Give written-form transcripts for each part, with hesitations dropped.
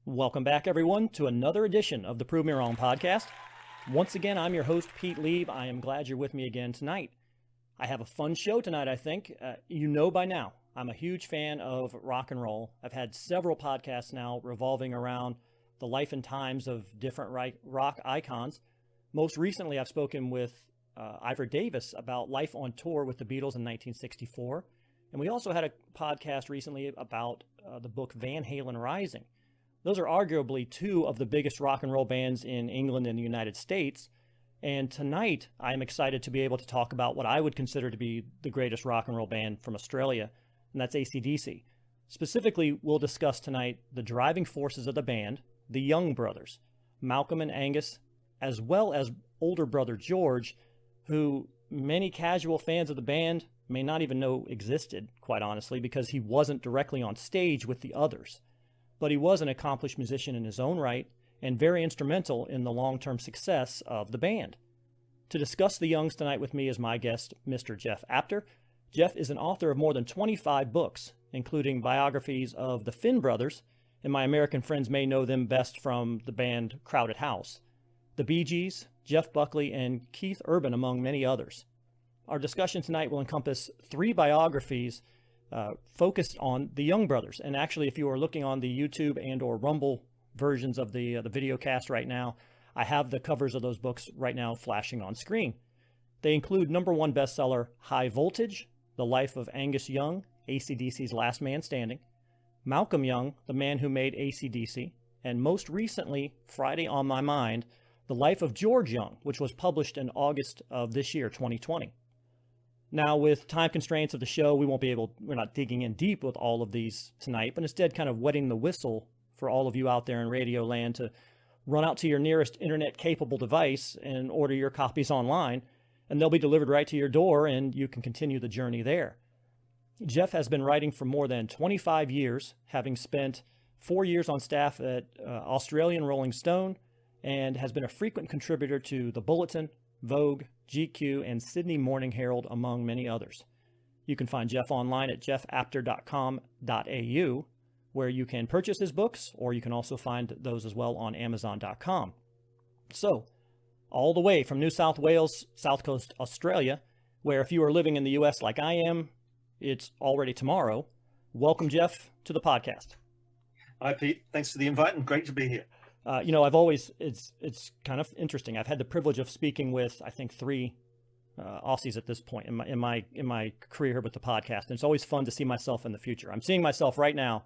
Welcome back, everyone, to another edition of the Prove Me Wrong podcast. Once again, I'm your host, Pete Lieb. I am glad you're with me again tonight. I have a fun show tonight, I think. You know by now, I'm a huge fan of rock and roll. I've had several podcasts now revolving around the life and times of different rock icons. Most recently, I've spoken with Ivor Davis about life on tour with the Beatles in 1964. And we also had a podcast recently about the book Van Halen Rising. Those are arguably two of the biggest rock and roll bands in England and the United States. And tonight, I'm excited to be able to talk about what I would consider to be the greatest rock and roll band from Australia, and that's AC/DC. Specifically, we'll discuss tonight the driving forces of the band, the Young brothers, Malcolm and Angus, as well as older brother George, who many casual fans of the band may not even know existed, quite honestly, because he wasn't directly on stage with the others. But he was an accomplished musician in his own right and very instrumental in the long-term success of the band. To discuss the Youngs tonight with me is my guest, Mr. Jeff Apter. Jeff is an author of more than 25 books, including biographies of the Finn brothers, and my American friends may know them best from the band Crowded House, the Bee Gees, Jeff Buckley, and Keith Urban, among many others. Our discussion tonight will encompass 3 biographies focused on the Young brothers. And actually, if you are looking on the YouTube and or Rumble versions of the video cast right now, I have the covers of those books right now flashing on screen. They include #1 bestseller High Voltage, The Life of Angus Young, AC/DC's Last Man Standing, Malcolm Young, The Man Who Made AC/DC, and most recently, Friday on My Mind, The Life of George Young, which was published in August of this year, 2020. Now, with time constraints of the show, we're not digging in deep with all of these tonight, but instead kind of wetting the whistle for all of you out there in radio land to run out to your nearest internet-capable device and order your copies online, and they'll be delivered right to your door, and you can continue the journey there. Jeff has been writing for more than 25 years, having spent 4 years on staff at Australian Rolling Stone, and has been a frequent contributor to The Bulletin, Vogue, GQ, and Sydney Morning Herald, among many others. You can find Jeff online at jeffapter.com.au, where you can purchase his books, or you can also find those as well on Amazon.com. So, all the way from New South Wales, South Coast Australia, where if you are living in the U.S. like I am, it's already tomorrow. Welcome, Jeff, to the podcast. Hi, Pete. Thanks for the invite, and great to be here. It's kind of interesting. I've had the privilege of speaking with, I think, 3 Aussies at this point in my career here with the podcast. And it's always fun to see myself in the future. I'm seeing myself right now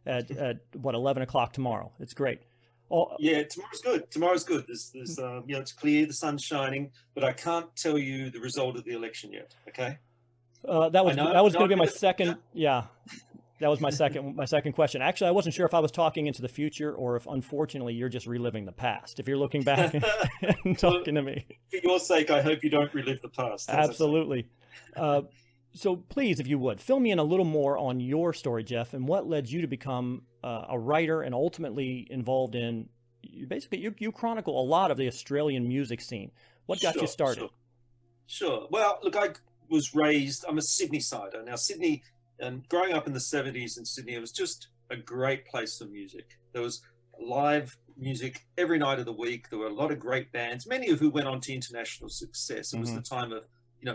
at 11 o'clock tomorrow. It's great. Yeah, tomorrow's good. Tomorrow's good. There's it's clear, the sun's shining, but I can't tell you the result of the election yet. Okay. That was going to be my second. Yeah. That was my second question. Actually, I wasn't sure if I was talking into the future or if, unfortunately, you're just reliving the past. If you're looking back and talking to me. For your sake, I hope you don't relive the past. Absolutely. So please, if you would, fill me in a little more on your story, Jeff, and what led you to become a writer and ultimately involved in, you chronicle a lot of the Australian music scene. What got you started? Sure. Well, look, I'm a Sydney-sider. Now, Sydney... And growing up in the 70s in Sydney, it was just a great place for music. There was live music every night of the week. There were a lot of great bands, many of who went on to international success. It was the time of,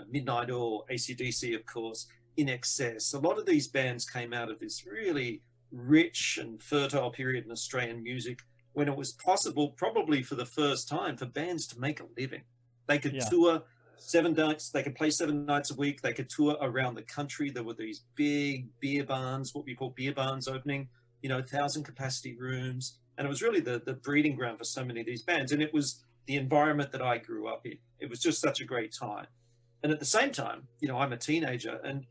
Midnight Oil, AC/DC, of course, In Excess. A lot of these bands came out of this really rich and fertile period in Australian music when it was possible, probably for the first time, for bands to make a living. They could tour 7 nights, they could play 7 nights a week, they could tour around the country. There were these big beer barns, what we call beer barns opening, 1,000 capacity rooms. And it was really the breeding ground for so many of these bands. And it was the environment that I grew up in. It was just such a great time. And at the same time, I'm a teenager, and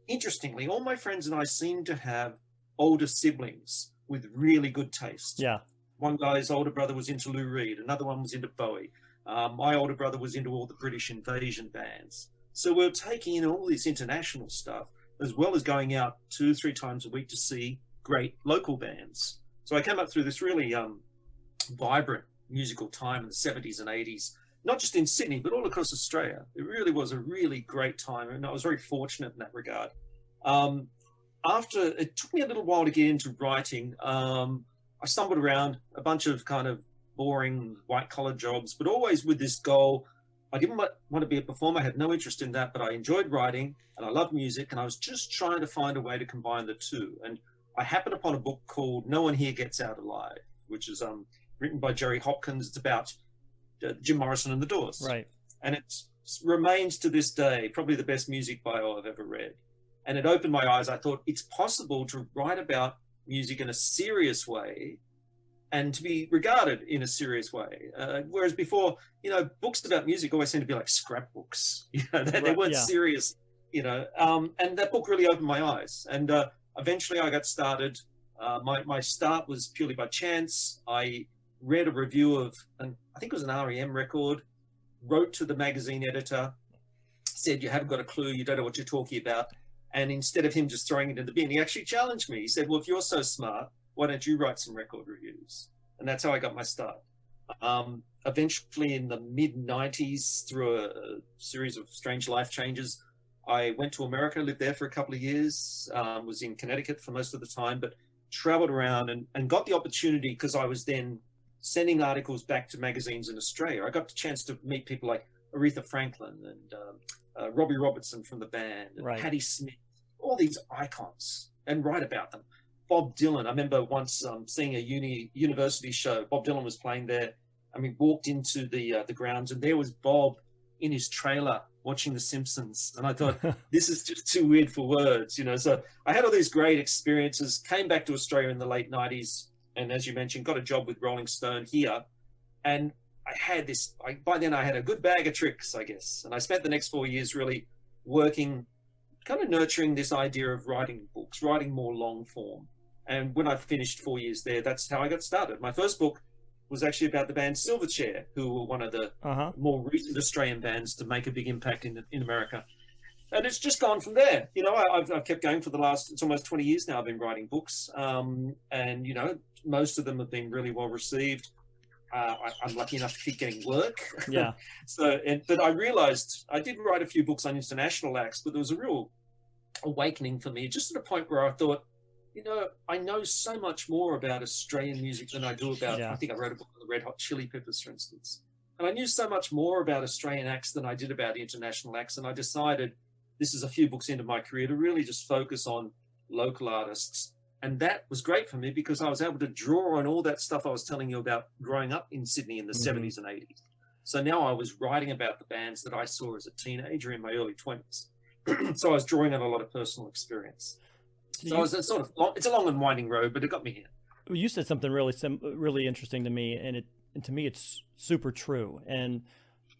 interestingly, all my friends and I seem to have older siblings with really good taste. Yeah. One guy's older brother was into Lou Reed, another one was into Bowie. My older brother was into all the British invasion bands. So we're taking in all this international stuff, as well as going out 2-3 times a week to see great local bands. So I came up through this really vibrant musical time in the 70s and 80s, not just in Sydney, but all across Australia. It really was a really great time, and I was very fortunate in that regard. After it took me a little while to get into writing, I stumbled around a bunch of kind of boring white collar jobs, but always with this goal. I didn't want to be a performer. I had no interest in that, but I enjoyed writing and I loved music, and I was just trying to find a way to combine the two. And I happened upon a book called No One Here Gets Out Alive, which is written by Jerry Hopkins. It's about Jim Morrison and the Doors. Right. And it remains to this day probably the best music bio I've ever read. And it opened my eyes. I thought it's possible to write about music in a serious way and to be regarded in a serious way. Whereas before, books about music always seem to be like scrapbooks. They weren't serious, and that book really opened my eyes. And eventually I got started. My start was purely by chance. I read a review of, I think it was an REM record, wrote to the magazine editor, said, "You haven't got a clue, you don't know what you're talking about." And instead of him just throwing it in the bin, he actually challenged me. He said, "Well, if you're so smart, why don't you write some record reviews?" And that's how I got my start. Eventually in the mid-90s, through a series of strange life changes, I went to America, lived there for a couple of years, was in Connecticut for most of the time, but traveled around and got the opportunity, because I was then sending articles back to magazines in Australia. I got the chance to meet people like Aretha Franklin and Robbie Robertson from the band, and right. Patti Smith, all these icons, and write about them. Bob Dylan, I remember once seeing a university show. Bob Dylan was playing there, and we walked into the grounds, and there was Bob in his trailer watching The Simpsons. And I thought, this is just too weird for words, So I had all these great experiences, came back to Australia in the late 90s, and as you mentioned, got a job with Rolling Stone here. And I had this, by then I had a good bag of tricks, I guess. And I spent the next 4 years really working, kind of nurturing this idea of writing books, writing more long form. And when I finished 4 years there, that's how I got started. My first book was actually about the band Silverchair, who were one of the more recent Australian bands to make a big impact in America. And it's just gone from there. I've kept going for it's almost 20 years now. I've been writing books. And, most of them have been really well received. I'm lucky enough to keep getting work. Yeah. But I realized I did write a few books on international acts, but there was a real awakening for me, just at a point where I thought, I know so much more about Australian music than I do about, I think I wrote a book on the Red Hot Chili Peppers, for instance. And I knew so much more about Australian acts than I did about international acts. And I decided, this is a few books into my career, to really just focus on local artists. And that was great for me, because I was able to draw on all that stuff I was telling you about growing up in Sydney in the 70s and 80s. So now I was writing about the bands that I saw as a teenager in my early 20s. So I was drawing on a lot of personal experience. So it's a long and winding road, but it got me here. You said something really interesting to me, and to me it's super true. And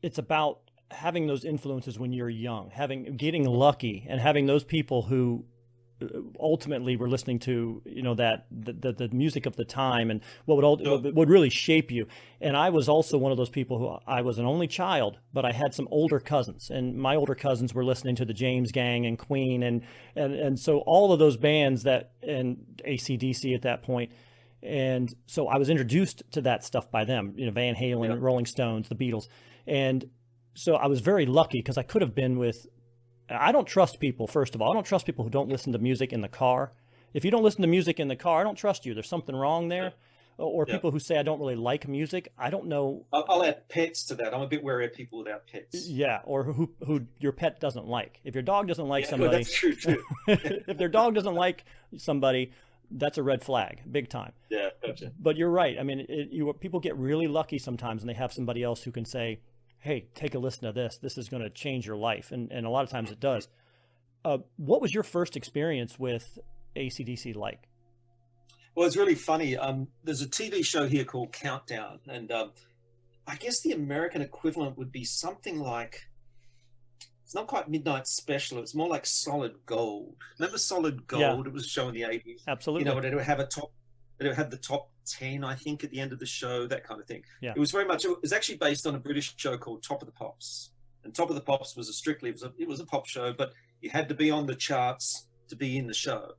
it's about having those influences when you're young, getting lucky, and having those people who ultimately were listening to the music of the time, and what would really shape you. And I was also one of those people who, I was an only child, but I had some older cousins, and my older cousins were listening to the James Gang and Queen and so all of those bands and AC/DC at that point. And so I was introduced to that stuff by them, Van Halen, Rolling Stones, the Beatles. And so I was very lucky, because I could have been with, I don't trust people, first of all. I don't trust people who don't listen to music in the car. If you don't listen to music in the car, I don't trust you. There's something wrong there. Or people who say, I don't really like music. I don't know. I'll add pets to that. I'm a bit wary of people without pets. Yeah, or who your pet doesn't like. If your dog doesn't like somebody. That's true too. If their dog doesn't like somebody, that's a red flag, big time. Yeah, gotcha. But you're right. I mean, people get really lucky sometimes, and they have somebody else who can say, hey, take a listen to this. This is going to change your life. And a lot of times it does. What was your first experience with AC/DC like? Well, it's really funny. There's a TV show here called Countdown. And I guess the American equivalent would be something like, it's not quite Midnight Special. It's more like Solid Gold. Remember Solid Gold? Yeah. It was a show in the 80s. Absolutely. It would have the top 10, I think, at the end of the show, that kind of thing. Yeah. It was actually based on a British show called Top of the Pops. And Top of the Pops was it was a pop show, but you had to be on the charts to be in the show.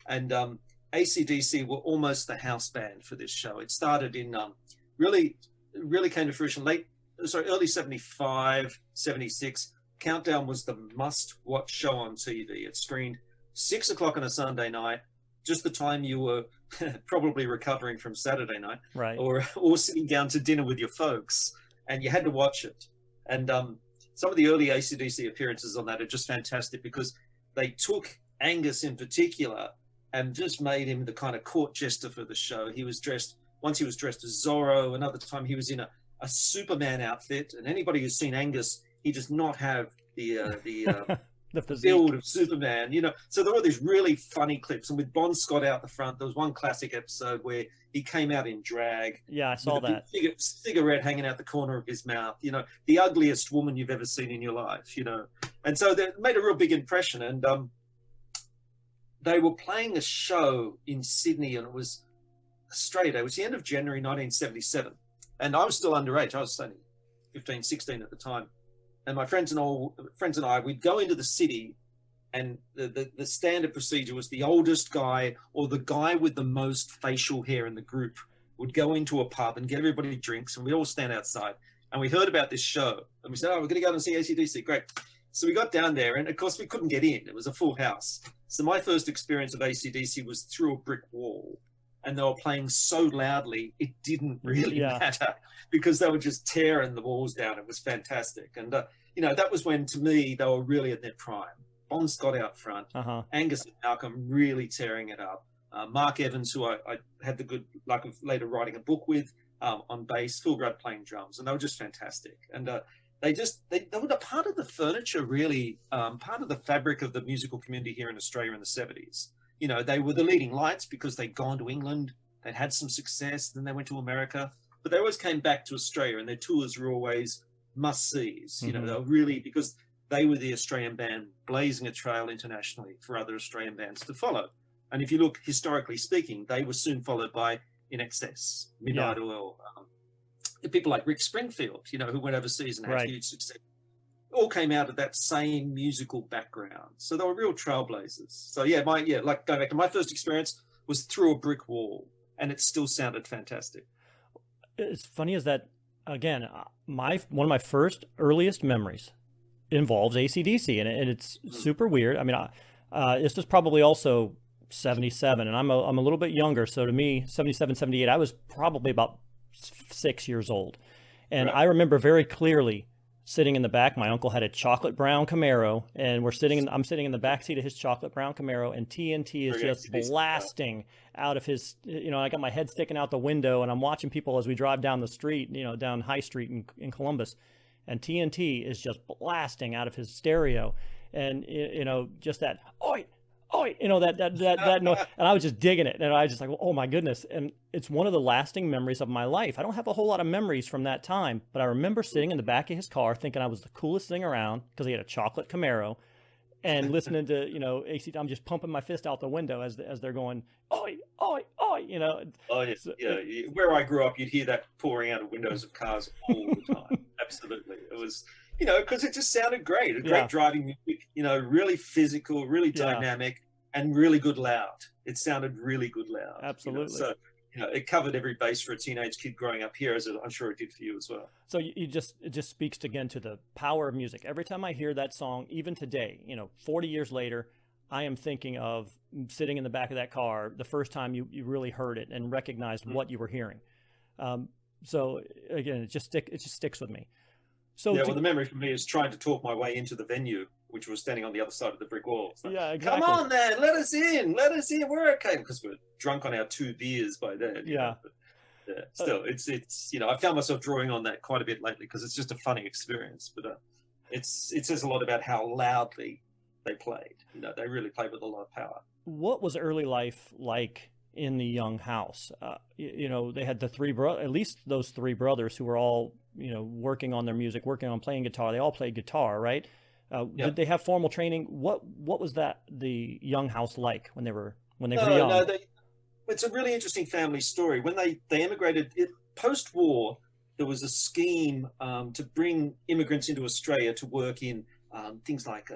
And AC/DC were almost the house band for this show. It started in, really came to fruition early 75, 76. Countdown was the must-watch show on TV. It screened 6 o'clock on a Sunday night. just the time you were probably recovering from Saturday night, right, or sitting down to dinner with your folks, and you had to watch it. And some of the early AC/DC appearances on that are just fantastic, because they took Angus in particular and just made him the kind of court jester for the show. Once he was dressed as Zorro, another time he was in a Superman outfit. And anybody who's seen Angus, he does not have the build of Superman, So there were these really funny clips. And with Bon Scott out the front, there was one classic episode where he came out in drag. Yeah, I saw that. Cigarette hanging out the corner of his mouth, the ugliest woman you've ever seen in your life, And so that made a real big impression. And they were playing a show in Sydney, and it was Australia Day. It was the end of January 1977. And I was still underage. I was only 15, 16 at the time. And my friends and I, we'd go into the city, and the standard procedure was the oldest guy or the guy with the most facial hair in the group would go into a pub and get everybody drinks, and we'd all stand outside. And we heard about this show, and we said, we're going to go and see AC/DC. Great. So we got down there, and of course we couldn't get in. It was a full house. So my first experience of AC/DC was through a brick wall, and they were playing so loudly, it didn't really matter, because they were just tearing the walls down. It was fantastic. And, that was when, to me, they were really at their prime. Bon Scott out front, Angus and Malcolm really tearing it up. Mark Evans, who I had the good luck of later writing a book with, on bass, Phil Rudd playing drums, and they were just fantastic. And they were a part of the furniture, really, part of the fabric of the musical community here in Australia in the 70s. They were the leading lights because they'd gone to England, they'd had some success, then they went to America, but they always came back to Australia, and their tours were always must-sees. They were really, because they were the Australian band blazing a trail internationally for other Australian bands to follow. And if you look historically speaking, they were soon followed by In Excess, Midnight Oil, people like Rick Springfield, who went overseas and had huge success. All came out of that same musical background. So they were real trailblazers. So like going back to my first experience was through a brick wall, and it still sounded fantastic. It's funny is that, again, one of my first earliest memories involves AC/DC, and it's super weird. I mean, this was probably also 77, and I'm a little bit younger. So to me, 77, 78, I was probably about 6 years old. And I remember very clearly sitting in the back. My uncle had a chocolate brown Camaro, and I'm sitting in the back seat of his chocolate brown Camaro, and TNT is just blasting out of his, I got my head sticking out the window, and I'm watching people as we drive down the street, down High Street in Columbus, and TNT is just blasting out of his stereo. And, just that, oi, that noise. And I was just digging it. And I was just like, oh my goodness. And it's one of the lasting memories of my life. I don't have a whole lot of memories from that time, but I remember sitting in the back of his car thinking I was the coolest thing around, because he had a chocolate Camaro, and listening to, AC. I'm just pumping my fist out the window as they're going, oi, oi, oi, Oh, yeah. So, where I grew up, you'd hear that pouring out of windows of cars all the time. Absolutely. It was, because it just sounded great. Great driving music, really physical, really dynamic, and really good loud. It sounded really good loud. Absolutely. So, it covered every base for a teenage kid growing up here, as I'm sure it did for you as well. So it just speaks again to the power of music. Every time I hear that song, even today, 40 years later, I am thinking of sitting in the back of that car the first time you really heard it and recognized what you were hearing. So again, it just sticks with me. So the memory for me is trying to talk my way into the venue, which was standing on the other side of the brick wall. So, exactly. Come on, man, let us in. We're okay, because we're drunk on our 2 beers by then. But, still, it's I found myself drawing on that quite a bit lately, because it's just a funny experience. But it says a lot about how loudly they played. They really played with a lot of power. What was early life like in the Young house? They had at least those 3 brothers who were all, working on their music, working on playing guitar. They all played guitar, right? Did they have formal training? What was the Young house like when they were young? No, it's a really interesting family story. When they emigrated post-war, there was a scheme to bring immigrants into Australia to work in things like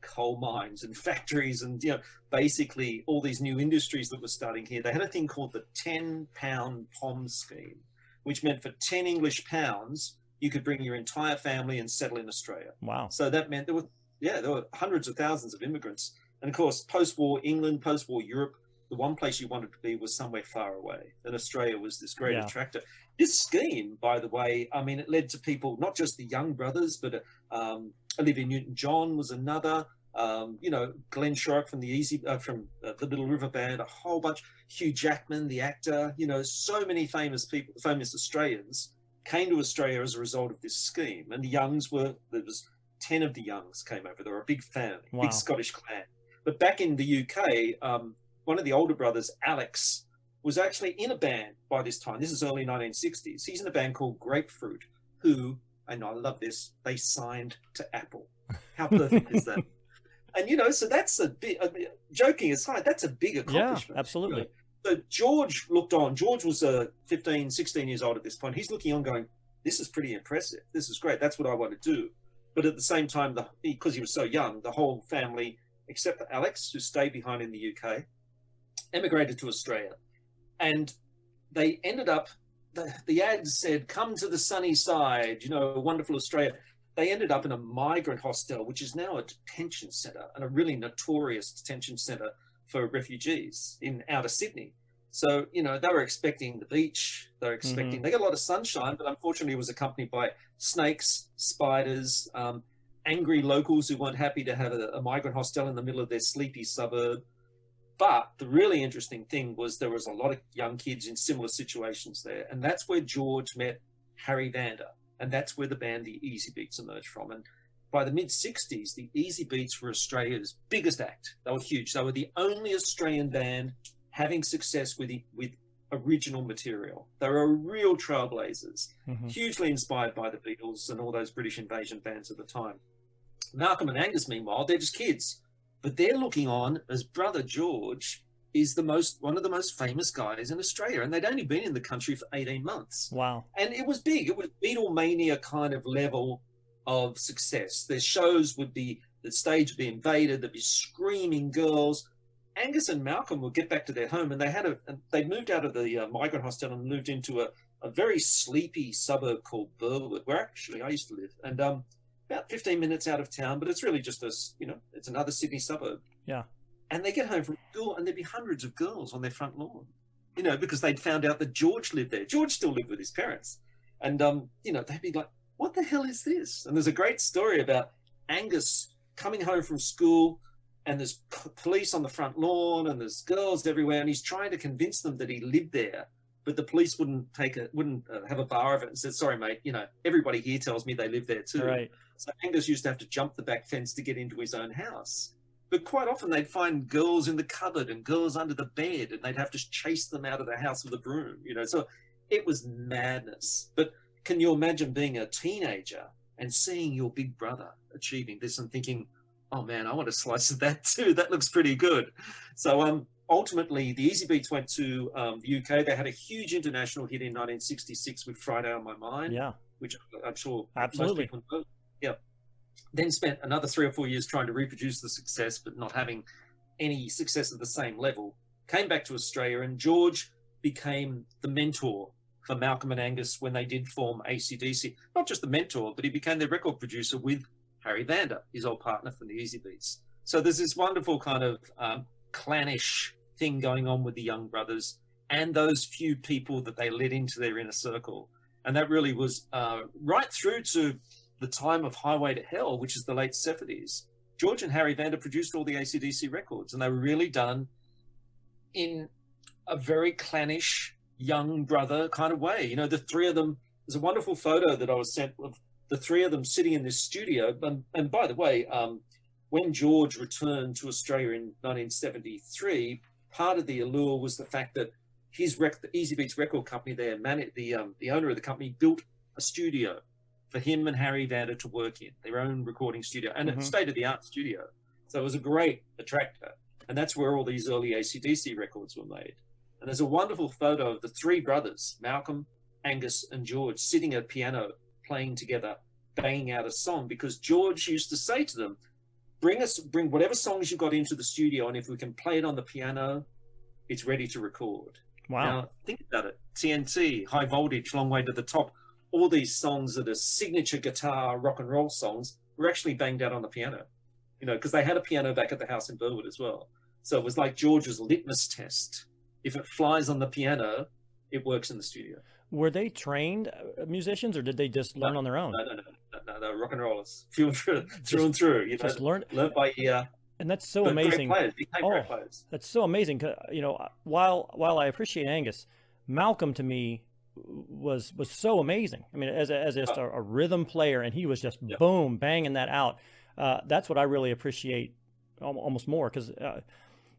coal mines and factories, and basically all these new industries that were starting here. They had a thing called the 10-pound POM scheme, which meant for 10 English pounds you could bring your entire family and settle in Australia. Wow. So that meant there were hundreds of thousands of immigrants. And of course, post-war England, post-war Europe, the one place you wanted to be was somewhere far away. And Australia was this great Yeah. attractor. This scheme, by the way, I mean, it led to people, not just the Young Brothers, but Olivia Newton-John was another. You know, Glenn Shorrock from the Little River Band, a whole bunch. Hugh Jackman, the actor. You know, so many famous people, famous Australians, came to Australia as a result of this scheme. And the Youngs there was 10 of the Youngs came over. They were a big family, Wow. big Scottish clan. But back in the UK, one of the older brothers, Alex, was actually in a band by this time. This is early 1960s. He's in a band called Grapefruit, who, and I love this, they signed to Apple. How perfect is that? And, you know, so that's a bit, I mean, joking aside, that's a big accomplishment. Yeah, absolutely. You know? So George looked on. George was 15, 16 years old at this point. He's looking on going, this is pretty impressive. This is great. That's what I want to do. But at the same time, because he was so young, the whole family, except for Alex, who stayed behind in the UK, emigrated to Australia. And they ended up, the ads said, come to the sunny side, you know, wonderful Australia. They ended up in a migrant hostel, which is now a detention centre, and a really notorious detention centre for refugees in outer Sydney. So, you know, they were expecting the beach, they were expecting, they got a lot of sunshine, but unfortunately it was accompanied by snakes, spiders, angry locals who weren't happy to have a migrant hostel in the middle of their sleepy suburb. But the really interesting thing was there was a lot of young kids in similar situations there. And that's where George met Harry Vander. And that's where the band The Easy Beats emerged from. And by the mid-60s, the Easy Beats were Australia's biggest act. They were huge. They were the only Australian band having success with original material. They were real trailblazers, hugely inspired by the Beatles and all those British invasion bands at the time. Malcolm and Angus, meanwhile, they're just kids. But they're looking on as brother George is one of the most famous guys in Australia. And they'd only been in the country for 18 months. Wow. And it was big. It was Beatlemania kind of level of success. Their shows would be, the stage would be invaded. There'd be screaming girls. Angus and Malcolm would get back to their home, and they'd moved out of the migrant hostel and moved into a very sleepy suburb called Burwood, where actually I used to live. And about 15 minutes out of town, but it's really just it's another Sydney suburb. Yeah. And they get home from school and there'd be hundreds of girls on their front lawn, you know, because they'd found out that George lived there. George still lived with his parents. And, you know, they'd be like, what the hell is this? And there's a great story about Angus coming home from school and there's police on the front lawn and there's girls everywhere. And he's trying to convince them that he lived there, but the police wouldn't have a bar of it and said, sorry, mate, you know, everybody here tells me they live there too. Right. So Angus used to have to jump the back fence to get into his own house. But quite often they'd find girls in the cupboard and girls under the bed, and they'd have to chase them out of the house with a broom, you know. So it was madness. But can you imagine being a teenager and seeing your big brother achieving this and thinking, oh man, I want a slice of that too. That looks pretty good. So ultimately, the Easy Beats went to the UK. They had a huge international hit in 1966 with Friday on My Mind, which I'm sure most people know. Yeah. Then spent another 3 or 4 years trying to reproduce the success, but not having any success at the same level. Came back to Australia, and George became the mentor for Malcolm and Angus when they did form AC/DC. Not just the mentor, but he became their record producer with Harry Vander, his old partner from the Easy Beats. So there's this wonderful kind of clannish thing going on with the Young Brothers and those few people that they let into their inner circle. And that really was right through to the time of Highway to Hell, which is the late 70s. George and Harry Vander produced all the AC/DC records, and they were really done in a very clannish, young brother kind of way. You know, the three of them, there's a wonderful photo that I was sent of the three of them sitting in this studio. And by the way, when George returned to Australia in 1973, part of the allure was the fact that the Easy Beats record company there, the owner of the company, built a studio for him and Harry Vander to work in, their own recording studio, and a state-of-the-art studio. So it was a great attractor. And that's where all these early AC/DC records were made. And there's a wonderful photo of the three brothers, Malcolm, Angus, and George, sitting at a piano, playing together, banging out a song, because George used to say to them, bring whatever songs you got into the studio, and if we can play it on the piano, it's ready to record. Wow. Now, think about it. TNT, High Voltage, Long Way to the Top, all these songs that are signature guitar rock and roll songs were actually banged out on the piano, you know, because they had a piano back at the house in Burwood as well. So it was like George's litmus test. If it flies on the piano, it works in the studio. Were they trained musicians, or did they just learn on their own? No, rock and rollers, through and through. You know, just learn by ear. And that's so amazing. Great players, became great players. That's so amazing. You know, while I appreciate Angus, Malcolm to me was so amazing. I mean, as just a rhythm player, and he was just boom banging that out. That's what I really appreciate almost more, because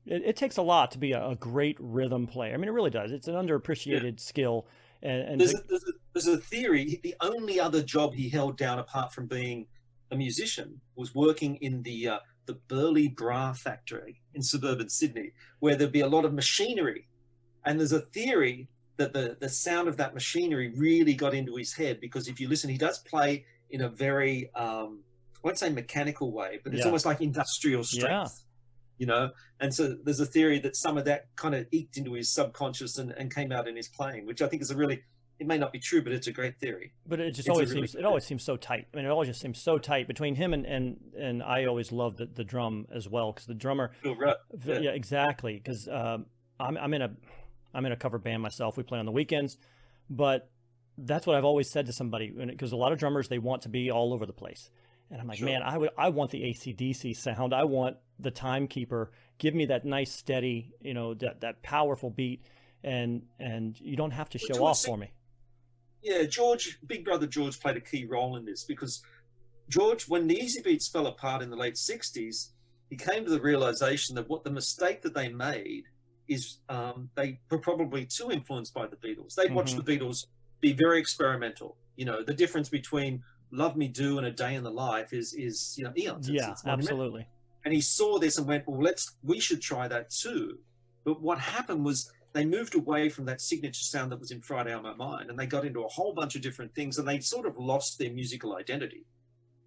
it takes a lot to be a great rhythm player. I mean, it really does. It's an underappreciated skill. And there's a theory. The only other job he held down apart from being a musician was working in the Burley Bra factory in suburban Sydney, where there'd be a lot of machinery. And there's a theory that the sound of that machinery really got into his head, because if you listen, he does play in a very, I won't say mechanical way, but it's almost like industrial strength, you know? And so there's a theory that some of that kind of eked into his subconscious and came out in his playing, which I think is it may not be true, but it's a great theory. But it just always seems so tight. I mean, it always just seems so tight between him and I always loved the drum as well, because the drummer. Yeah, exactly. Because I'm in a cover band myself. We play on the weekends, but that's what I've always said to somebody, because a lot of drummers, they want to be all over the place, and I'm like, man, I want the AC/DC sound. I want the timekeeper. Give me that nice steady, you know, that powerful beat, and you don't have to show off for me. Yeah, Big Brother George played a key role in this, because George, when the Easy Beats fell apart in the late 60s, he came to the realization that the mistake that they made is they were probably too influenced by the Beatles. They'd watched the Beatles be very experimental. You know, the difference between Love Me Do and A Day in the Life is you know, eons. It's absolutely. And he saw this and went, well, we should try that too. But what happened was they moved away from that signature sound that was in Friday on My Mind, and they got into a whole bunch of different things, and they sort of lost their musical identity.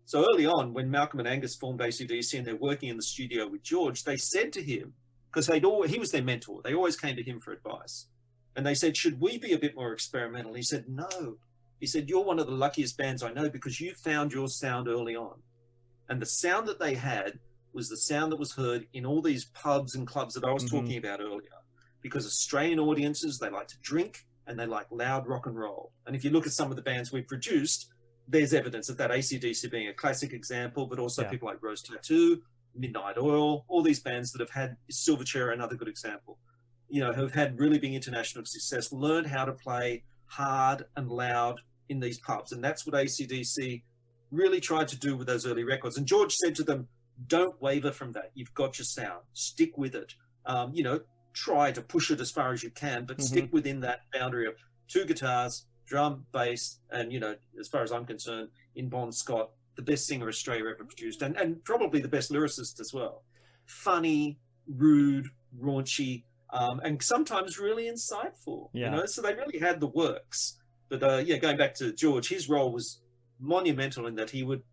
So early on, when Malcolm and Angus formed AC/DC and they're working in the studio with George, they said to him, because he was their mentor, they always came to him for advice. And they said, should we be a bit more experimental? He said, no. He said, you're one of the luckiest bands I know, because you found your sound early on. And the sound that they had was the sound that was heard in all these pubs and clubs that I was talking about earlier. Because Australian audiences, they like to drink and they like loud rock and roll. And if you look at some of the bands we've produced, there's evidence of that, AC/DC being a classic example, but also people like Rose Tattoo, Midnight Oil, all these bands that have had, Silverchair, another good example, you know, have had really big international success, learned how to play hard and loud in these pubs. And that's what AC/DC really tried to do with those early records. And George said to them, don't waver from that. You've got your sound. Stick with it. You know, try to push it as far as you can, but stick within that boundary of two guitars, drum, bass, and, you know, as far as I'm concerned, in Bon Scott, the best singer Australia ever produced, and probably the best lyricist as well. Funny, rude, raunchy, and sometimes really insightful. You know, so they really had the works. But going back to George, his role was monumental in that he would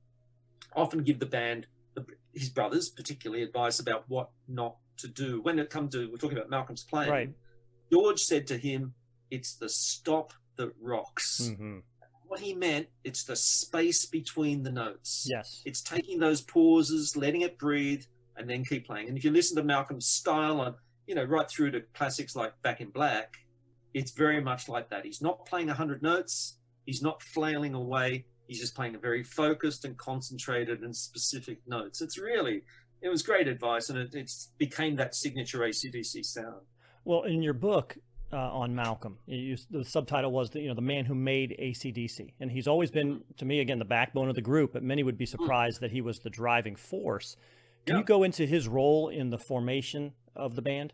often give the band, his brothers particularly, advice about what not to do. When it comes to, we're talking about Malcolm's playing, George said to him, it's the stop that rocks. What he meant, it's the space between the notes. It's taking those pauses, letting it breathe, and then keep playing. And if you listen to Malcolm's style on, you know, right through to classics like Back in Black, it's very much like that. He's not playing 100 notes. He's not flailing away. He's just playing a very focused and concentrated and specific notes. It was great advice, and it became that signature AC/DC sound. Well, in your book on Malcolm, the subtitle was the man who made AC/DC, and he's always been, to me, again, the backbone of the group. But many would be surprised that he was the driving force. Can you go into his role in the formation of the band?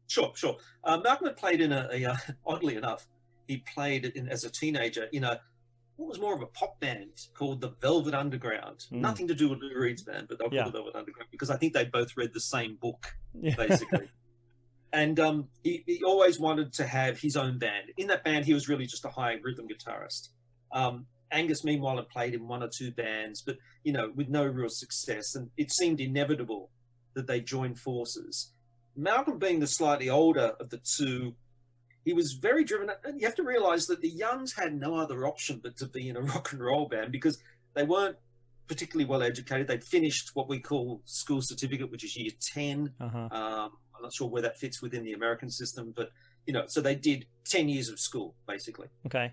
Sure. Malcolm had played in oddly enough, he played as a teenager in what was more of a pop band called the Velvet Underground. Nothing to do with Lou Reed's band, but they'll call it Velvet Underground because I think they both read the same book, basically. And he always wanted to have his own band. In that band, he was really just a high rhythm guitarist. Angus, meanwhile, had played in one or two bands, but, you know, with no real success. And it seemed inevitable that they joined forces. Malcolm, being the slightly older of the two, he was very driven. And you have to realize that the Youngs had no other option but to be in a rock and roll band because they weren't particularly well educated. They'd finished what we call school certificate, which is year 10. I'm not sure where that fits within the American system, but so they did 10 years of school basically. Okay.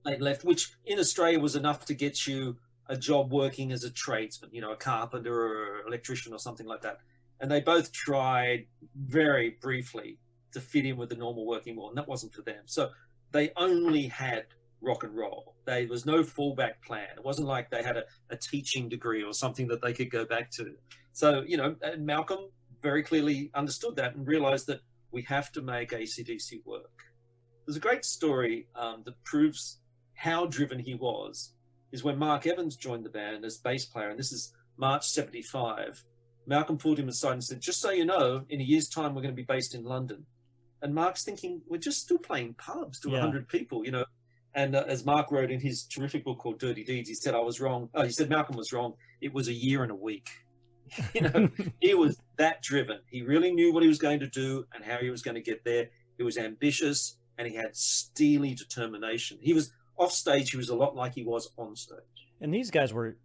They left, which in Australia was enough to get you a job working as a tradesman, a carpenter or electrician or something like that. And they both tried very briefly to fit in with the normal working world, and that wasn't for them. So they only had rock and roll. There was no fallback plan. It wasn't like they had a teaching degree or something that they could go back to. So, and Malcolm very clearly understood that and realized that we have to make AC/DC work. There's a great story that proves how driven he was, is when Mark Evans joined the band as bass player, and this is March 75. Malcolm pulled him aside and said, just so you know, in a year's time, we're going to be based in London. And Mark's thinking, we're just still playing pubs to 100 people, And as Mark wrote in his terrific book called Dirty Deeds, he said, I was wrong. Oh, he said Malcolm was wrong. It was a year and a week. He was that driven. He really knew what he was going to do and how he was going to get there. He was ambitious and he had steely determination. He was off stage. He was a lot like he was on stage. And these guys were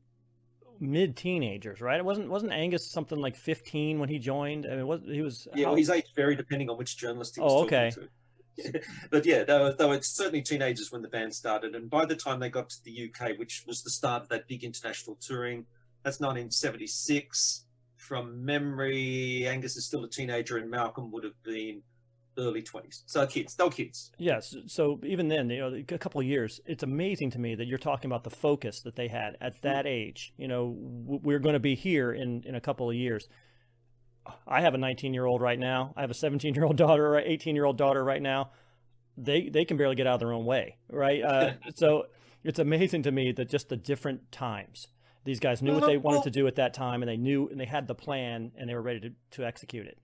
mid-teenagers, right? It wasn't Angus something like 15 when he joined? I mean, he was. Yeah, well, his age varied depending on which journalist he was talking to. But yeah, they were certainly teenagers when the band started. And by the time they got to the UK, which was the start of that big international touring, that's 1976. From memory, Angus is still a teenager and Malcolm would have been early 20s. So kids, they were kids. Yes. So even then, a couple of years, it's amazing to me that you're talking about the focus that they had at that age. We're going to be here in a couple of years. I have a 19-year-old right now. I have a 17-year-old daughter or 18-year-old daughter right now. They can barely get out of their own way, right? So it's amazing to me that just the different times. These guys knew what they wanted to do at that time, and they knew, and they had the plan, and they were ready to execute it.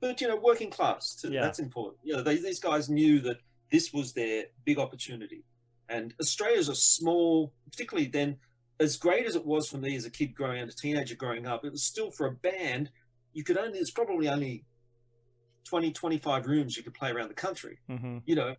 But, working class, too, that's important. These guys knew that this was their big opportunity. And Australia's a small, particularly then, as great as it was for me as a kid growing up, a teenager growing up, it was still for a band, there's probably only 20, 25 rooms you could play around the country.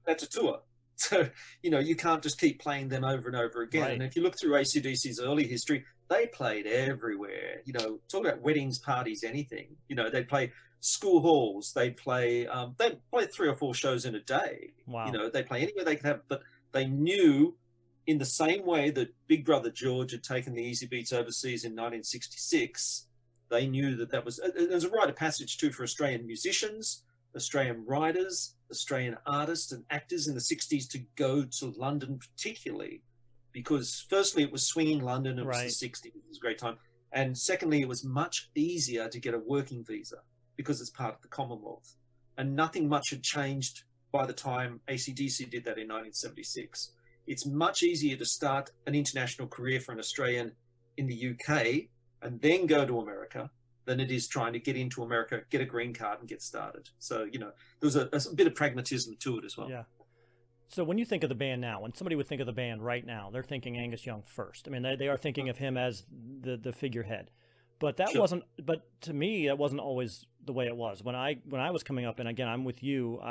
That's a tour. So, you can't just keep playing them over and over again. Right. And if you look through AC/DC's early history, they played everywhere. Talk about weddings, parties, anything. They'd play school halls. They'd play 3 or 4 shows in a day. Wow. They'd play anywhere they could have. But they knew, in the same way that Big Brother George had taken the Easy Beats overseas in 1966, they knew that was there's a rite of passage too for Australian musicians, Australian writers, Australian artists and actors in the 60s to go to London particularly, because firstly it was swinging London, it was the 60s, it was a great time, and secondly it was much easier to get a working visa because it's part of the Commonwealth, and nothing much had changed by the time AC/DC did that in 1976. It's much easier to start an international career for an Australian in the UK and then go to America than it is trying to get into America, get a green card and get started. So, there's a bit of pragmatism to it as well. Yeah. So when you think of the band now, when somebody would think of the band right now, they're thinking Angus Young first. I mean, they are thinking of him as the figurehead. But that wasn't, but to me, that wasn't always the way it was. When I was coming up, and again, I'm with you,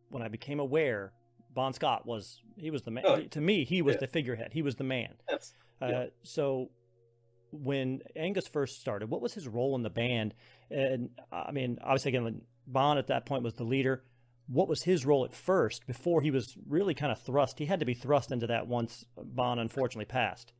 when I became aware, Bon Scott was the man. Oh, to me, he was the figurehead. He was the man. Yes. So when Angus first started, what was his role in the band? And I mean, obviously, again, Bon at that point was the leader. What was his role at first before he was really kind of thrust? He had to be thrust into that once Bon unfortunately passed.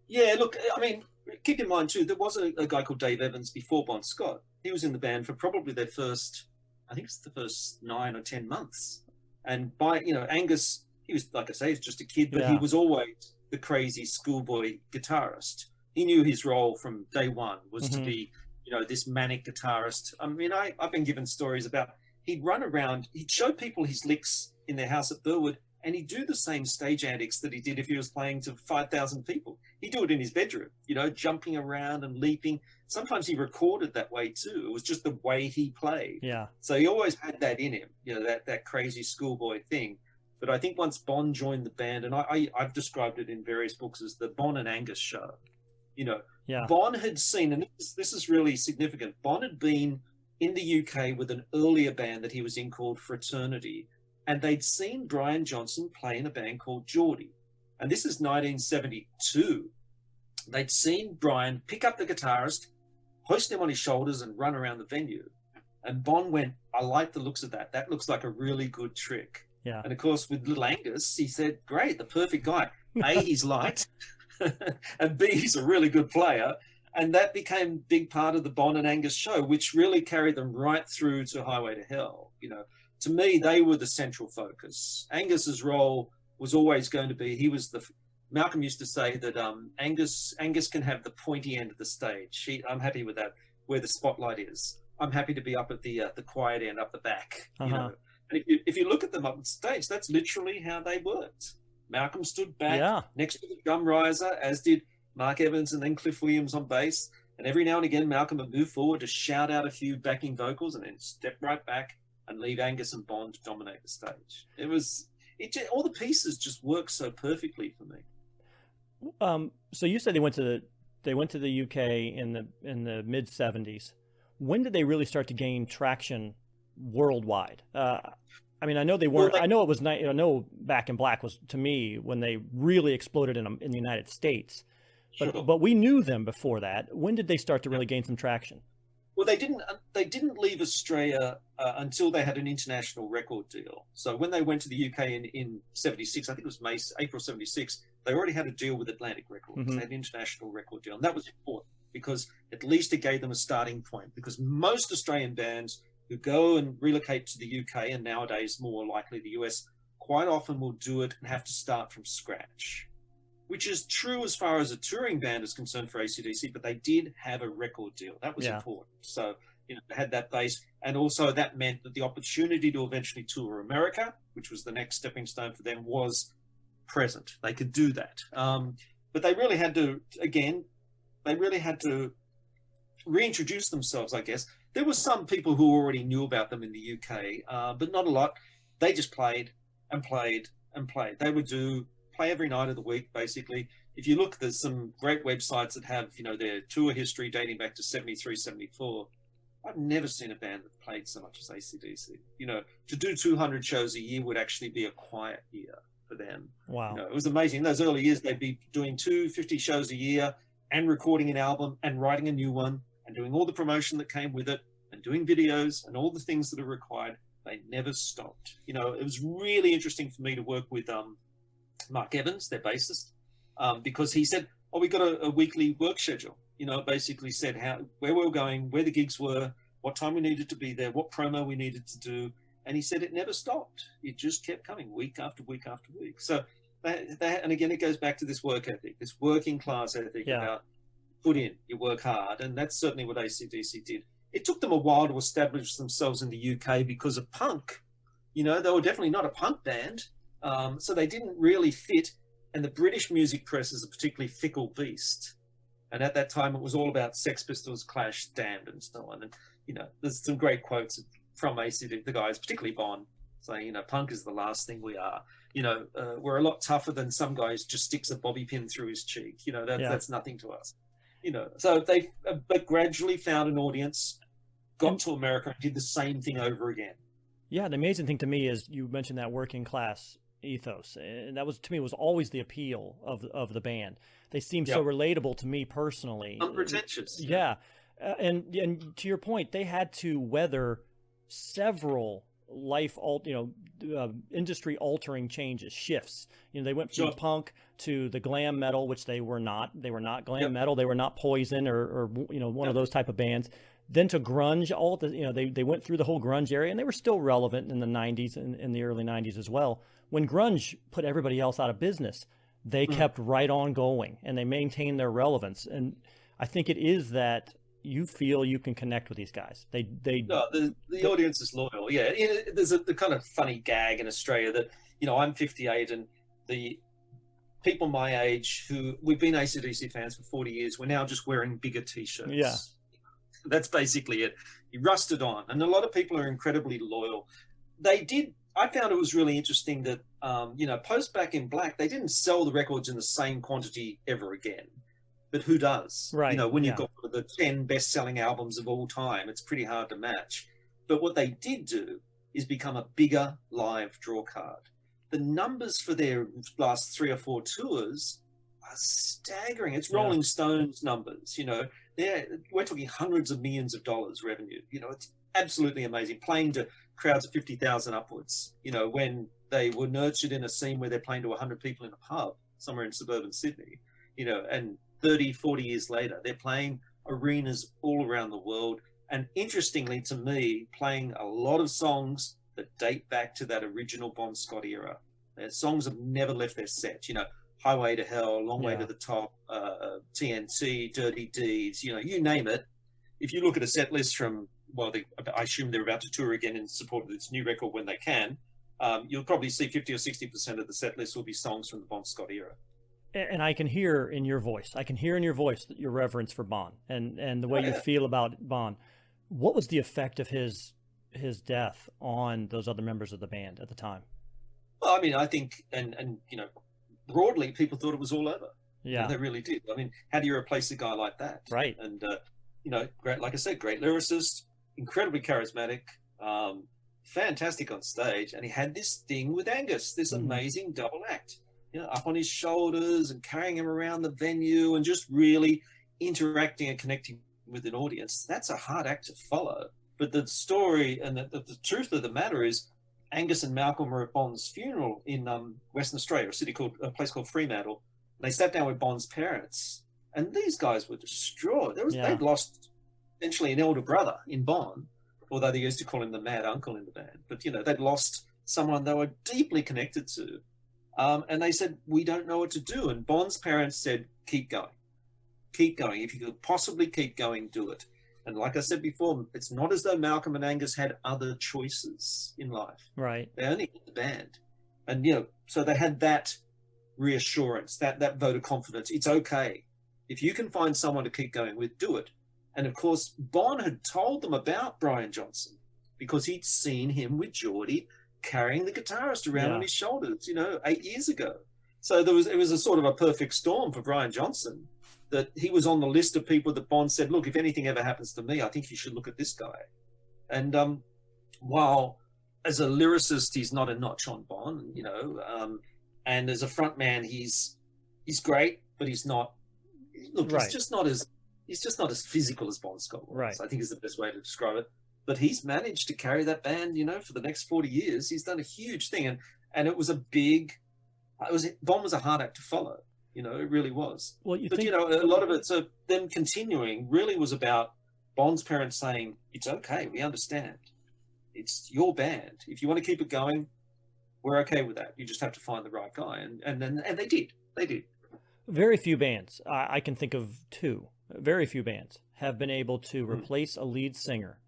Yeah, look, I mean, keep in mind too, there was a guy called Dave Evans before Bon Scott. He was in the band for probably their first, I think it's the first 9 or 10 months. And by, Angus, he was, like I say, he's just a kid, but he was always the crazy schoolboy guitarist. He knew his role from day one was to be, this manic guitarist. I mean, I've been given stories about he'd run around, he'd show people his licks in their house at Burwood, and he'd do the same stage antics that he did if he was playing to 5,000 people. He'd do it in his bedroom, jumping around and leaping. Sometimes he recorded that way too. It was just the way he played. Yeah. So he always had that in him, that crazy schoolboy thing. But I think once Bon joined the band, and I've described it in various books as the Bon and Angus show. Bon had seen, and this is really significant, Bon had been in the UK with an earlier band that he was in called Fraternity, and they'd seen Brian Johnson play in a band called Geordie. And this is 1972. they'd seen Brian pick up the guitarist, hoist him on his shoulders and run around the venue. And Bon went, I like the looks of that. That looks like a really good trick. Yeah. And of course, with little Angus, he said, great, the perfect guy. A, he's light, and B, he's a really good player. And that became a big part of the Bon and Angus show, which really carried them right through to Highway to Hell. You know, to me, they were the central focus. Angus's role was always going to be, Malcolm used to say that Angus can have the pointy end of the stage. I'm happy with that, where the spotlight is. I'm happy to be up at the quiet end, up the back. You know, and if you look at them up on stage, that's literally how they worked. Malcolm stood back next to the drum riser, as did Mark Evans and then Cliff Williams on bass. And every now and again, Malcolm would move forward to shout out a few backing vocals and then step right back and leave Angus and Bond to dominate the stage. All the pieces just worked so perfectly for me. So you said they went to the UK in the mid '70s. When did they really start to gain traction worldwide? I mean, I know they weren't. I know Back in Black was, to me, when they really exploded in the United States. But we knew them before that. When did they start to really gain some traction? Well, they didn't leave Australia until they had an international record deal. So when they went to the UK in '76, I think it was April '76, they already had a deal with Atlantic Records. They had an international record deal, and that was important because at least it gave them a starting point. Because most Australian bands who go and relocate to the UK, and nowadays more likely the US, quite often will do it and have to start from scratch, which is true as far as a touring band is concerned for AC/DC, but they did have a record deal. That was important. So, they had that base. And also that meant that the opportunity to eventually tour America, which was the next stepping stone for them, was present. They could do that. But they really had to, reintroduce themselves, I guess. There were some people who already knew about them in the UK, but not a lot. They just played and played and played. They would play every night of the week, basically. If you look, there's some great websites that have, their tour history dating back to '73, '74. I've never seen a band that played so much as AC/DC. To do 200 shows a year would actually be a quiet year for them. Wow. It was amazing. In those early years, they'd be doing 250 shows a year and recording an album and writing a new one and doing all the promotion that came with it and doing videos and all the things that are required. They never stopped. It was really interesting for me to work with Mark Evans, their bassist, because he said, we got a weekly work schedule. Basically said where we were going, where the gigs were, what time we needed to be there, what promo we needed to do. And he said it never stopped. It just kept coming week after week after week. So and again, it goes back to this work ethic, this working class ethic about put in, you work hard. And that's certainly what AC/DC did. It took them a while to establish themselves in the UK because of punk. They were definitely not a punk band. So they didn't really fit. And the British music press is a particularly fickle beast. And at that time, it was all about Sex Pistols, Clash, Damned, and so on. And, there's some great quotes from AC/DC, the guys, particularly Bon, saying, punk is the last thing we are. We're a lot tougher than some guys just sticks a bobby pin through his cheek. That's nothing to us. So they but gradually found an audience, got to America and did the same thing over again. Yeah, the amazing thing to me is you mentioned that working class ethos, and that was, to me, was always the appeal of the band. They seemed so relatable to me personally. Unpretentious. Yeah. And to your point, they had to weather several industry altering changes, shifts. They went from punk to the glam metal, which they were not glam metal. They were not Poison or one of those type of bands. Then to grunge, they went through the whole grunge area, and they were still relevant in the 90s and in the early 90s as well. When grunge put everybody else out of business, they kept right on going, and they maintained their relevance. And I think it is that you feel you can connect with these guys. The audience is loyal. Yeah, there's the kind of funny gag in Australia that I'm 58, and the people my age who we've been AC/DC fans for 40 years, we're now just wearing bigger T-shirts. Yeah, that's basically it. You rusted on, and a lot of people are incredibly loyal. I found it was really interesting that post Back in Black, they didn't sell the records in the same quantity ever again. But who does? Right. When you've got the 10 best-selling albums of all time, it's pretty hard to match. But what they did do is become a bigger live draw card. The numbers for their last 3 or 4 tours, are staggering. It's Yeah. Rolling Stones numbers, you know. We're talking hundreds of millions of dollars revenue. You know, it's absolutely amazing. Playing to crowds of 50,000 upwards, you know, when they were nurtured in a scene where they're playing to 100 people in a pub somewhere in suburban Sydney, you know, and 30, 40 years later, they're playing arenas all around the world. And interestingly to me, playing a lot of songs that date back to that original Bon Scott era. Their songs have never left their set, you know, Highway to Hell, Long Way to the Top, TNT, Dirty Deeds, you know, you name it. If you look at a set list from, well, I assume they're about to tour again in support of this new record when they can, you'll probably see 50 or 60% of the set list will be songs from the Bon Scott era. And I can hear in your voice, your reverence for Bon and the way you feel about Bon. What was the effect of his death on those other members of the band at the time? Well, I mean, I think, and you know, broadly, people thought it was all over. Yeah, they really did. I mean, how do you replace a guy like that? Right. And you know, great, like I said, great lyricist, incredibly charismatic, fantastic on stage, and he had this thing with Angus, this amazing double act, you know, up on his shoulders and carrying him around the venue and just really interacting and connecting with an audience. That's a hard act to follow. But the story and the truth of the matter is, Angus and Malcolm were at Bon's funeral in Western Australia, a place called Fremantle. They sat down with Bon's parents, and these guys were distraught. They'd lost essentially an elder brother in Bon, although they used to call him the mad uncle in the band. But, you know, they'd lost someone they were deeply connected to. And they said, we don't know what to do. And Bon's parents said, keep going. Keep going. If you could possibly keep going, do it. And like I said before, it's not as though Malcolm and Angus had other choices in life. Right. They only had the band. And, you know, so they had that reassurance, that vote of confidence. It's okay. If you can find someone to keep going with, do it. And of course, Bon had told them about Brian Johnson because he'd seen him with Geordie carrying the guitarist around on his shoulders, you know, 8 years ago. So it was a sort of a perfect storm for Brian Johnson, that he was on the list of people that Bon said, look, if anything ever happens to me, I think you should look at this guy. And while as a lyricist, he's not a notch on Bon, you know, and as a front man, he's great, but he's not, look, he's just not as physical as Bon Scott was, right. I think is the best way to describe it. But he's managed to carry that band, you know, for the next 40 years. He's done a huge thing. And it was Bon was a hard act to follow. You know, it really was. Well, you know, a lot of it, so them continuing really was about Bon's parents saying, it's okay, we understand. It's your band. If you want to keep it going, we're okay with that. You just have to find the right guy. And they did. They did. Very few bands, I can think of two, very few bands have been able to replace a lead singer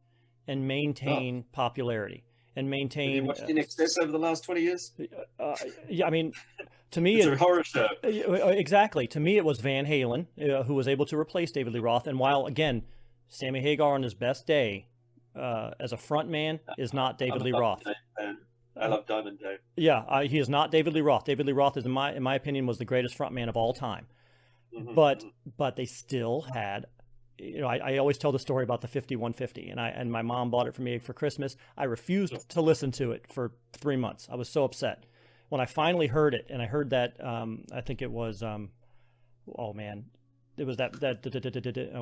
and maintain popularity and maintain. Have you watched In Excess over the last 20 years? Yeah, I mean, to me, it's a horror show. Exactly. To me, it was Van Halen who was able to replace David Lee Roth. And while, again, Sammy Hagar on his best day as a front man is not David Lee Roth. I love Diamond Dave. Yeah, he is not David Lee Roth. David Lee Roth is, in my opinion, was the greatest front man of all time. Mm-hmm. But they still had, you know, I always tell the story about the 5150, and my mom bought it for me for Christmas. I refused to listen to it for 3 months. I was so upset. When I finally heard it, and I heard that, I think it was, oh man, it was that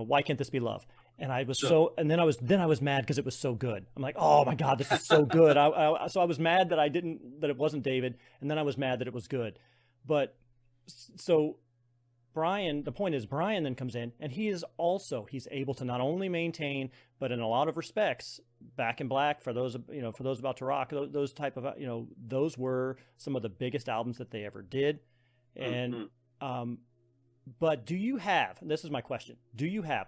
Why Can't This Be Love? And I was and then I was mad because it was so good. I'm like, oh my God, this is so good. So I was mad that that it wasn't David, and then I was mad that it was good. But so Brian, the point is Brian then comes in, and he's able to not only maintain, but in a lot of respects, Back in Black, for those about to rock, those type of, you know, those were some of the biggest albums that they ever did. And but do you have, and this is my question,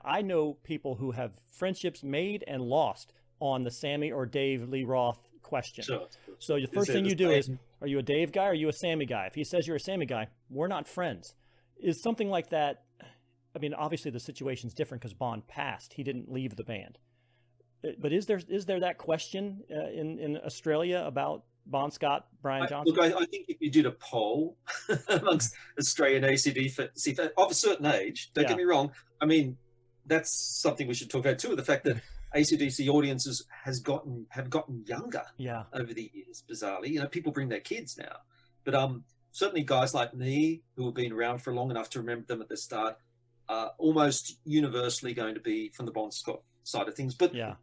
I know people who have friendships made and lost on the Sammy or Dave Lee Roth question. Sure. So the first thing you do is, are you a Dave guy or are you a Sammy guy? If he says you're a Sammy guy, we're not friends. Is something like that, I mean, obviously the situation's different because Bon passed. He didn't leave the band. But is there that question in Australia about Bon Scott, Brian Johnson? Look, I think if you did a poll amongst Australian ACDC of a certain age, don't get me wrong, I mean, that's something we should talk about too, the fact that ACDC audiences have gotten younger over the years, bizarrely. You know, people bring their kids now. But certainly guys like me who have been around for long enough to remember them at the start are almost universally going to be from the Bon Scott side of things. But yeah,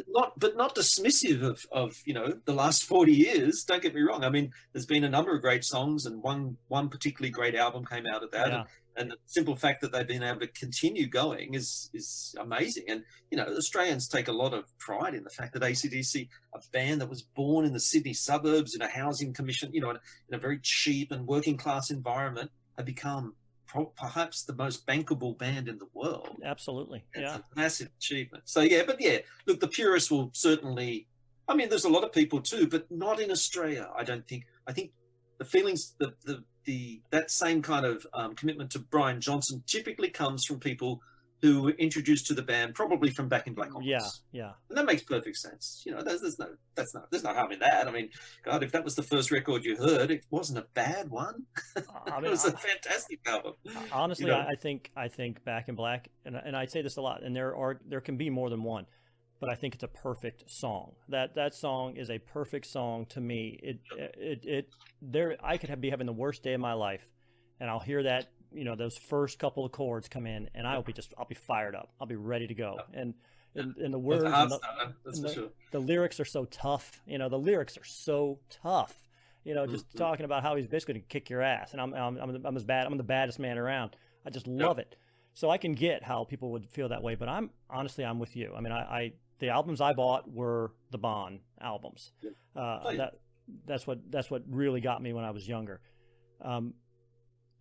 not dismissive of the last 40 years. Don't get me wrong. I mean, there's been a number of great songs, and one particularly great album came out of that. Yeah. And the simple fact that they've been able to continue going is amazing. And Australians take a lot of pride in the fact that AC/DC, a band that was born in the Sydney suburbs in a housing commission, in a very cheap and working class environment, have become perhaps the most bankable band in the world. Absolutely. It's a massive achievement. So look, the purists will certainly, I mean, there's a lot of people too, but not in Australia, I don't think. I think the feelings, that same kind of commitment to Brian Johnson typically comes from people who were introduced to the band probably from back in Black Ops. Yeah. And that makes perfect sense. There's no harm in that. I mean, God, if that was the first record you heard, it wasn't a bad one. I mean, it was a fantastic album. Honestly, I think Back in Black, and I say this a lot, and there can be more than one, but I think it's a perfect song. That song is a perfect song to me. I could be having the worst day of my life, and I'll hear that, those first couple of chords come in, and I'll be fired up. I'll be ready to go. And the words, the lyrics are so tough. The lyrics are so tough. Just talking about how he's basically gonna kick your ass, and I'm as bad. I'm the baddest man around. I just love it. So I can get how people would feel that way, but I'm with you. I mean, the albums I bought were the Bon albums. That's what really got me when I was younger.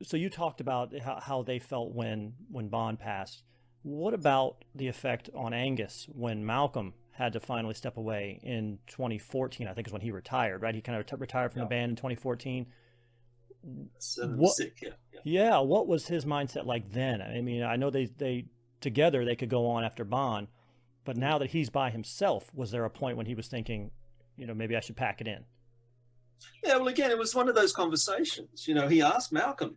So you talked about how they felt when Bon passed. What about the effect on Angus when Malcolm had to finally step away in 2014? I think is when he retired, right? He kind of retired from the band in 2014. What was his mindset like then? I mean, I know they together they could go on after Bon, but now that he's by himself, was there a point when he was thinking, maybe I should pack it in? Yeah, well, again, it was one of those conversations. He asked Malcolm,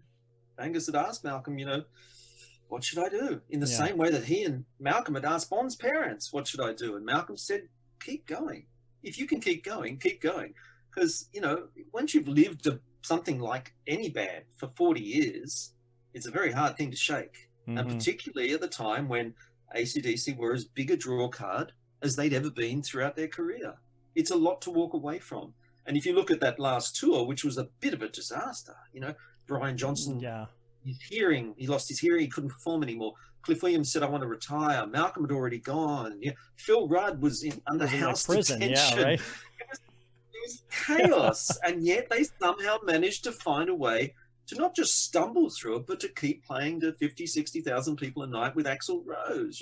Angus had asked Malcolm, what should I do? In the same way that he and Malcolm had asked Bon's parents, what should I do? And Malcolm said, keep going. If you can keep going, keep going. Because, once you've lived something like any band for 40 years, it's a very hard thing to shake. Mm-hmm. And particularly at the time when AC/DC were as big a draw card as they'd ever been throughout their career. It's a lot to walk away from. And if you look at that last tour, which was a bit of a disaster, Brian Johnson, he lost his hearing, he couldn't perform anymore. Cliff Williams said, I want to retire. Malcolm had already gone. Phil Rudd was under house prison. detention. Yeah, right? It was chaos. And yet they somehow managed to find a way to not just stumble through it, but to keep playing to 50, 60,000 people a night with Axl Rose.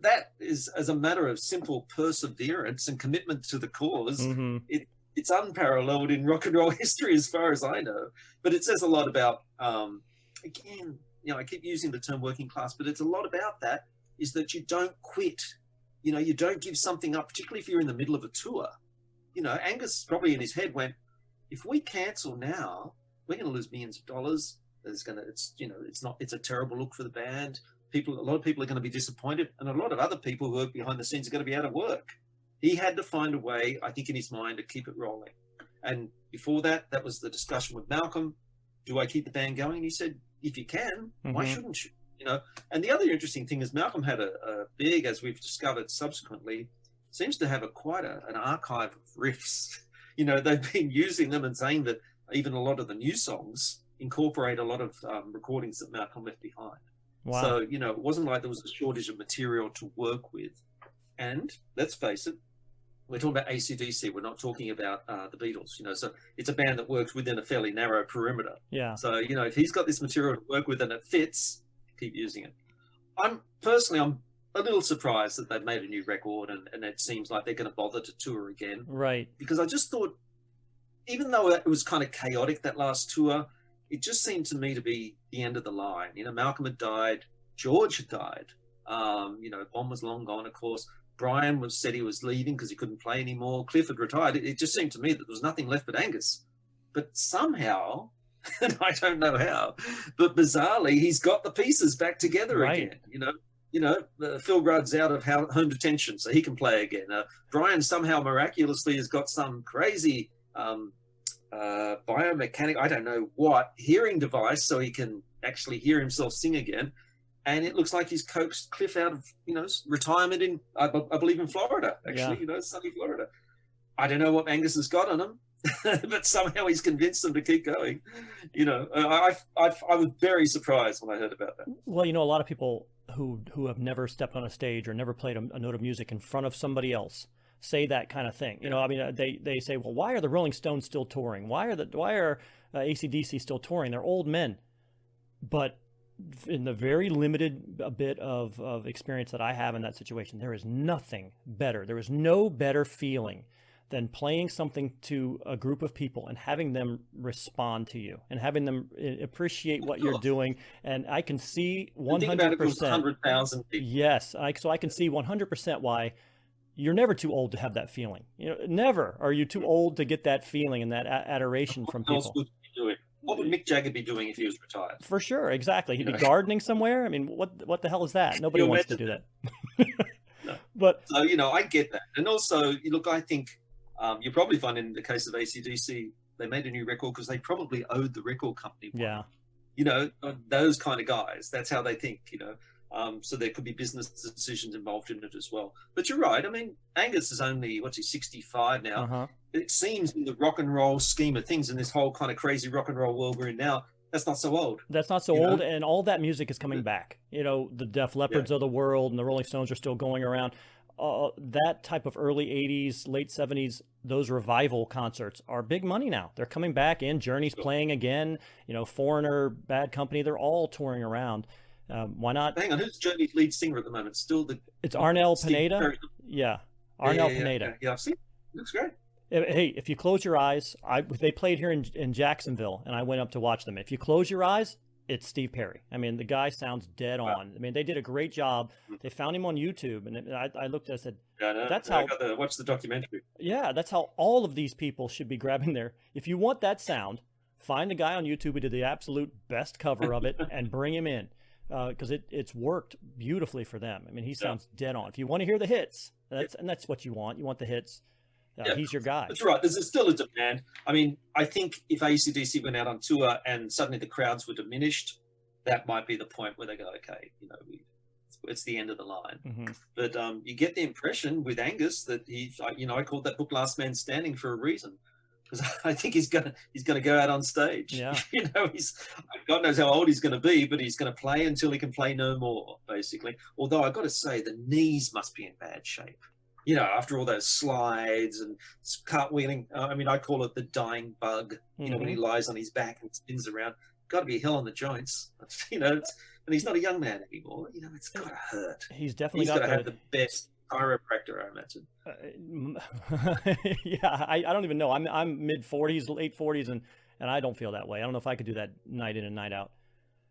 That is, as a matter of simple perseverance and commitment to the cause, it's unparalleled in rock and roll history as far as I know. But it says a lot about, again, I keep using the term working class, but it's a lot about that, is that you don't quit. You don't give something up, particularly if you're in the middle of a tour. Angus probably in his head went, if we cancel now, we're going to lose millions of dollars. It's a terrible look for the band. A lot of people are going to be disappointed, and a lot of other people who work behind the scenes are going to be out of work. He had to find a way, I think, in his mind to keep it rolling. And before that was the discussion with Malcolm. Do I keep the band going? And he said, if you can, why shouldn't you? And the other interesting thing is Malcolm had a big, as we've discovered subsequently, seems to have quite an archive of riffs. They've been using them and saying that even a lot of the new songs incorporate a lot of recordings that Malcolm left behind. Wow. So, it wasn't like there was a shortage of material to work with. And let's face it, we're talking about AC/DC. We're not talking about the Beatles, so it's a band that works within a fairly narrow perimeter. Yeah. So, if he's got this material to work with and it fits, keep using it. I'm a little surprised that they've made a new record and it seems like they're going to bother to tour again. Right. Because I just thought, even though it was kind of chaotic, that last tour, it just seemed to me to be the end of the line. Malcolm had died. George had died. Bon was long gone, of course. Brian said he was leaving because he couldn't play anymore. Cliff had retired. It just seemed to me that there was nothing left but Angus. But somehow, and I don't know how, but bizarrely, he's got the pieces back together again. Phil Rudd's out of home detention, so he can play again. Brian somehow miraculously has got some crazy biomechanic, I don't know what, hearing device so he can actually hear himself sing again. And it looks like he's coaxed Cliff out of, retirement in, I believe in Florida, actually, sunny Florida. I don't know what Angus has got on him, but somehow he's convinced them to keep going. I was very surprised when I heard about that. Well, a lot of people who have never stepped on a stage or never played a note of music in front of somebody else say that kind of thing. They say, well, why are the Rolling Stones still touring? Why are AC/DC still touring? They're old men. But in the very limited bit of experience that I have in that situation, there is nothing better. There is no better feeling than playing something to a group of people and having them respond to you and having them appreciate what you're doing. And I can see 100%. Think about it, it was 100,000 people. Yes, so I can see 100% why you're never too old to have that feeling. Never are you too old to get that feeling and that adoration from people. What would Mick Jagger be doing if he was retired? For sure, exactly. He'd be gardening somewhere. I mean, what the hell is that? Nobody wants to do that. No. But so I get that, and also look, I think you probably find in the case of AC/DC, they made a new record because they probably owed the record company one. Yeah. Those kind of guys. That's how they think. So there could be business decisions involved in it as well. But you're right. I mean, Angus is only 65 now. Uh-huh. It seems in the rock and roll scheme of things in this whole kind of crazy rock and roll world we're in now, that's not so old. That's not so old, and all that music is coming back. The Def Leppards of the world and the Rolling Stones are still going around. That type of early 80s, late 70s, those revival concerts are big money now. They're coming back in. Journey's playing again. Foreigner, Bad Company, they're all touring around. Why not? Hang on, who's Journey's lead singer at the moment? It's Arnel Pineda. Yeah, Arnel Pineda. Yeah, I've seen it. Looks great. Hey, if you close your eyes, they played here in Jacksonville, and I went up to watch them. If you close your eyes, it's Steve Perry. I mean, the guy sounds dead on. I mean, they did a great job. They found him on YouTube, and I looked, I said, that's how. I got to watch the documentary. Yeah, that's how all of these people should be grabbing their. If you want that sound, find the guy on YouTube who did the absolute best cover of it and bring him in, because it's worked beautifully for them. I mean, he sounds dead on. If you want to hear the hits, that's what you want. You want the hits. He's your guy. That's right. There's still a demand. I mean, I think if AC/DC went out on tour and suddenly the crowds were diminished, that might be the point where they go, okay, it's the end of the line. Mm-hmm. But you get the impression with Angus that I called that book Last Man Standing for a reason, because I think he's gonna go out on stage. Yeah. He's God knows how old he's going to be, but he's going to play until he can play no more, basically. Although I've got to say, the knees must be in bad shape. After all those slides and cartwheeling, I call it the dying bug, when he lies on his back and spins around. Got to be hell on the joints, and he's not a young man anymore. It's got to hurt. He's definitely got to have the best chiropractor, I imagine. Yeah, I don't even know. I'm mid-40s, late 40s, and I don't feel that way. I don't know if I could do that night in and night out.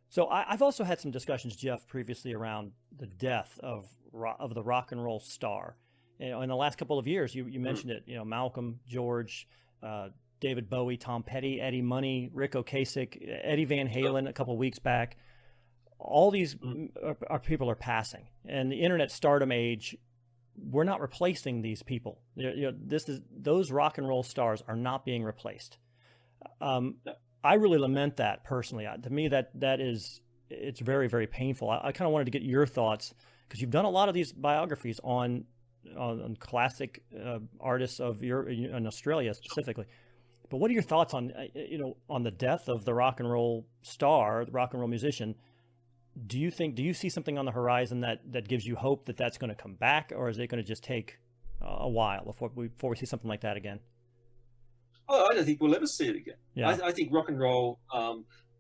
So I've also had some discussions, Jeff, previously around the death of the rock and roll star. In the last couple of years, you mentioned it. Malcolm, George, David Bowie, Tom Petty, Eddie Money, Rick Ocasek, Eddie Van Halen a couple of weeks back. All these people are passing, and the internet stardom age. We're not replacing these people. Those rock and roll stars are not being replaced. I really lament that personally. To me, it's very, very painful. I kind of wanted to get your thoughts, because you've done a lot of these biographies on classic artists in Australia specifically. But what are your thoughts on the death of the rock and roll star, the rock and roll musician? Do you see something on the horizon that gives you hope that that's going to come back, or is it going to just take a while before we see something like that again? Oh, I don't think we'll ever see it again. Yeah. I think rock and roll,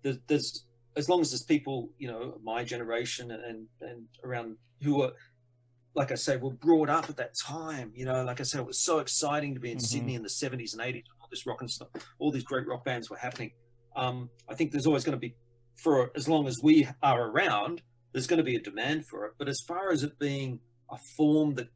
there's as long as there's people, my generation and around who are, like I say, were brought up at that time. Like I said, it was so exciting to be in Sydney in the 70s and 80s. All this rock and stuff, all these great rock bands were happening. I think there's always going to be, for as long as we are around, there's going to be a demand for it. But as far as it being a form that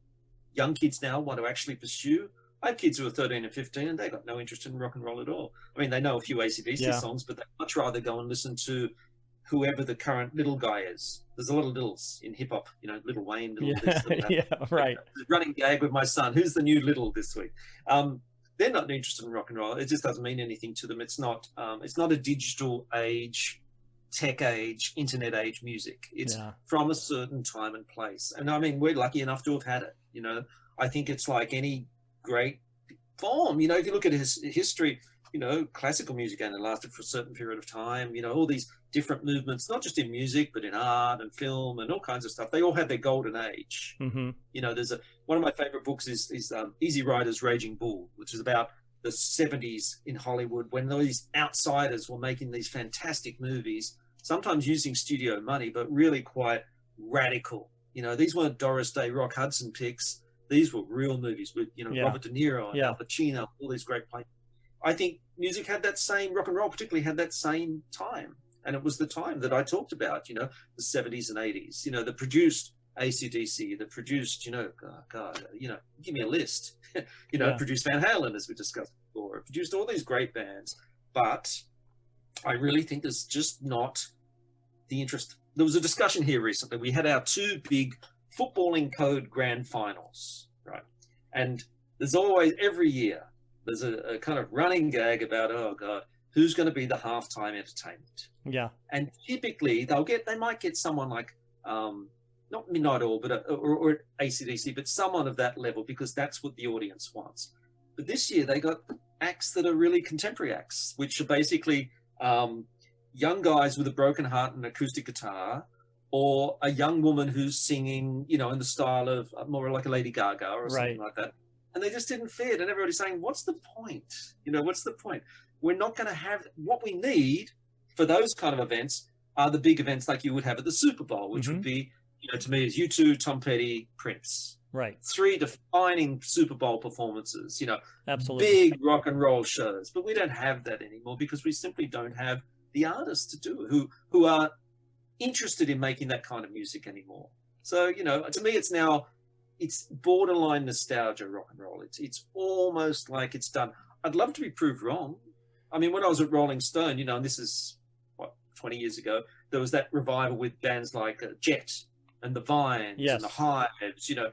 young kids now want to actually pursue, I have kids who are 13 and 15, and they got no interest in rock and roll at all. I mean, they know a few AC/DC songs, but they'd much rather go and listen to whoever the current little guy is. There's a lot of littles in hip hop, Little Wayne, little this, little that. Yeah, right. Running gag with my son. Who's the new little this week? they're not interested in rock and roll. It just doesn't mean anything to them. It's not a digital age, tech age, internet age music. It's from a certain time and place. And I mean, we're lucky enough to have had it. You know, I think it's like any great form. You know, if you look at his history, you know, classical music only lasted for a certain period of time. You know, all these different movements, not just in music, but in art and film and all kinds of stuff. They all had their golden age. Mm-hmm. You know, there's one of my favorite books is Easy Rider's Raging Bull, which is about the 70s in Hollywood when these outsiders were making these fantastic movies, sometimes using studio money, but really quite radical. You know, these weren't Doris Day, Rock Hudson picks. These were real movies with, you know, Robert De Niro and Al Pacino, all these great players. I think music had that same, rock and roll particularly had that same time. And it was the time that I talked about, you know, the 70s and 80s, you know, that produced AC/DC, that produced, you know, God, you know, give me a list, you know, produced Van Halen, as we discussed before, it produced all these great bands. But I really think there's just not the interest. There was a discussion here recently. We had our 2 big footballing code grand finals, right? And there's always, every year, there's a kind of running gag about, oh God, who's going to be the halftime entertainment? Yeah. And typically they might get someone like, not Midnight Oil, but or AC/DC, but someone of that level, because that's what the audience wants. But this year they got acts that are really contemporary acts, which are basically young guys with a broken heart and an acoustic guitar, or a young woman who's singing, you know, in the style of more like a Lady Gaga or something like that. And they just didn't fit. And everybody's saying, what's the point? You know, what's the point? We're not going to have what we need for those kind of events are the big events like you would have at the Super Bowl, which would be, you know, to me is U2, Tom Petty, Prince. Right. 3 defining Super Bowl performances, you know, absolutely big rock and roll shows. But we don't have that anymore because we simply don't have the artists to do it who are interested in making that kind of music anymore. So, you know, to me, it's borderline nostalgia, rock and roll. It's almost like it's done. I'd love to be proved wrong. I mean, when I was at Rolling Stone, you know, and this is, 20 years ago, there was that revival with bands like Jet and the Vines and the Hives, you know,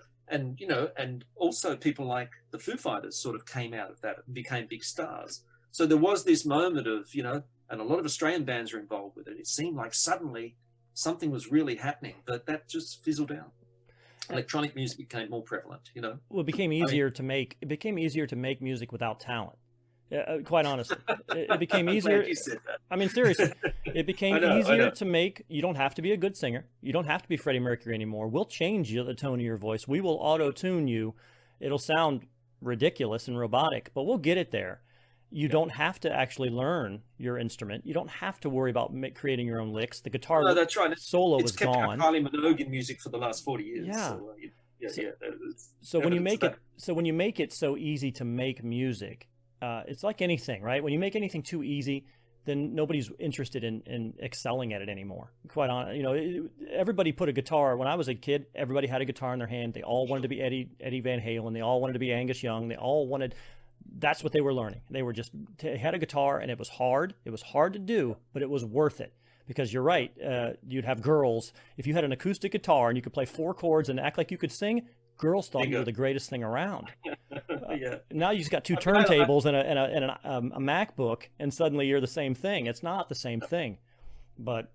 and also people like the Foo Fighters sort of came out of that and became big stars. So there was this moment of, you know, and a lot of Australian bands are involved with it. It seemed like suddenly something was really happening, but that just fizzled out. Electronic music became more prevalent, you know. Well, it became easier to make. It became easier to make music without talent. Quite honestly, it became easier. You said that. I mean, seriously, it became easier to make. You don't have to be a good singer. You don't have to be Freddie Mercury anymore. We'll change the tone of your voice. We will auto-tune you. It'll sound ridiculous and robotic, but we'll get it there. You don't have to actually learn your instrument. You don't have to worry about creating your own licks. The guitar that's right. solo is kept gone. Kylie Minogue in music for the last 40 years. Yeah. So when you make it so easy to make music, it's like anything, right? When you make anything too easy, then nobody's interested in excelling at it anymore. Quite honest, you know, everybody put a guitar. When I was a kid, everybody had a guitar in their hand. They all wanted to be Eddie Van Halen. They all wanted to be Angus Young. They all wanted. That's what they were learning. They had a guitar, and it was hard. It was hard to do, but it was worth it. Because you're right, you'd have girls. If you had an acoustic guitar and you could play 4 chords and act like you could sing, girls thought you were the greatest thing around. Now you just got 2 turntables and a MacBook, and suddenly you're the same thing. It's not the same thing. But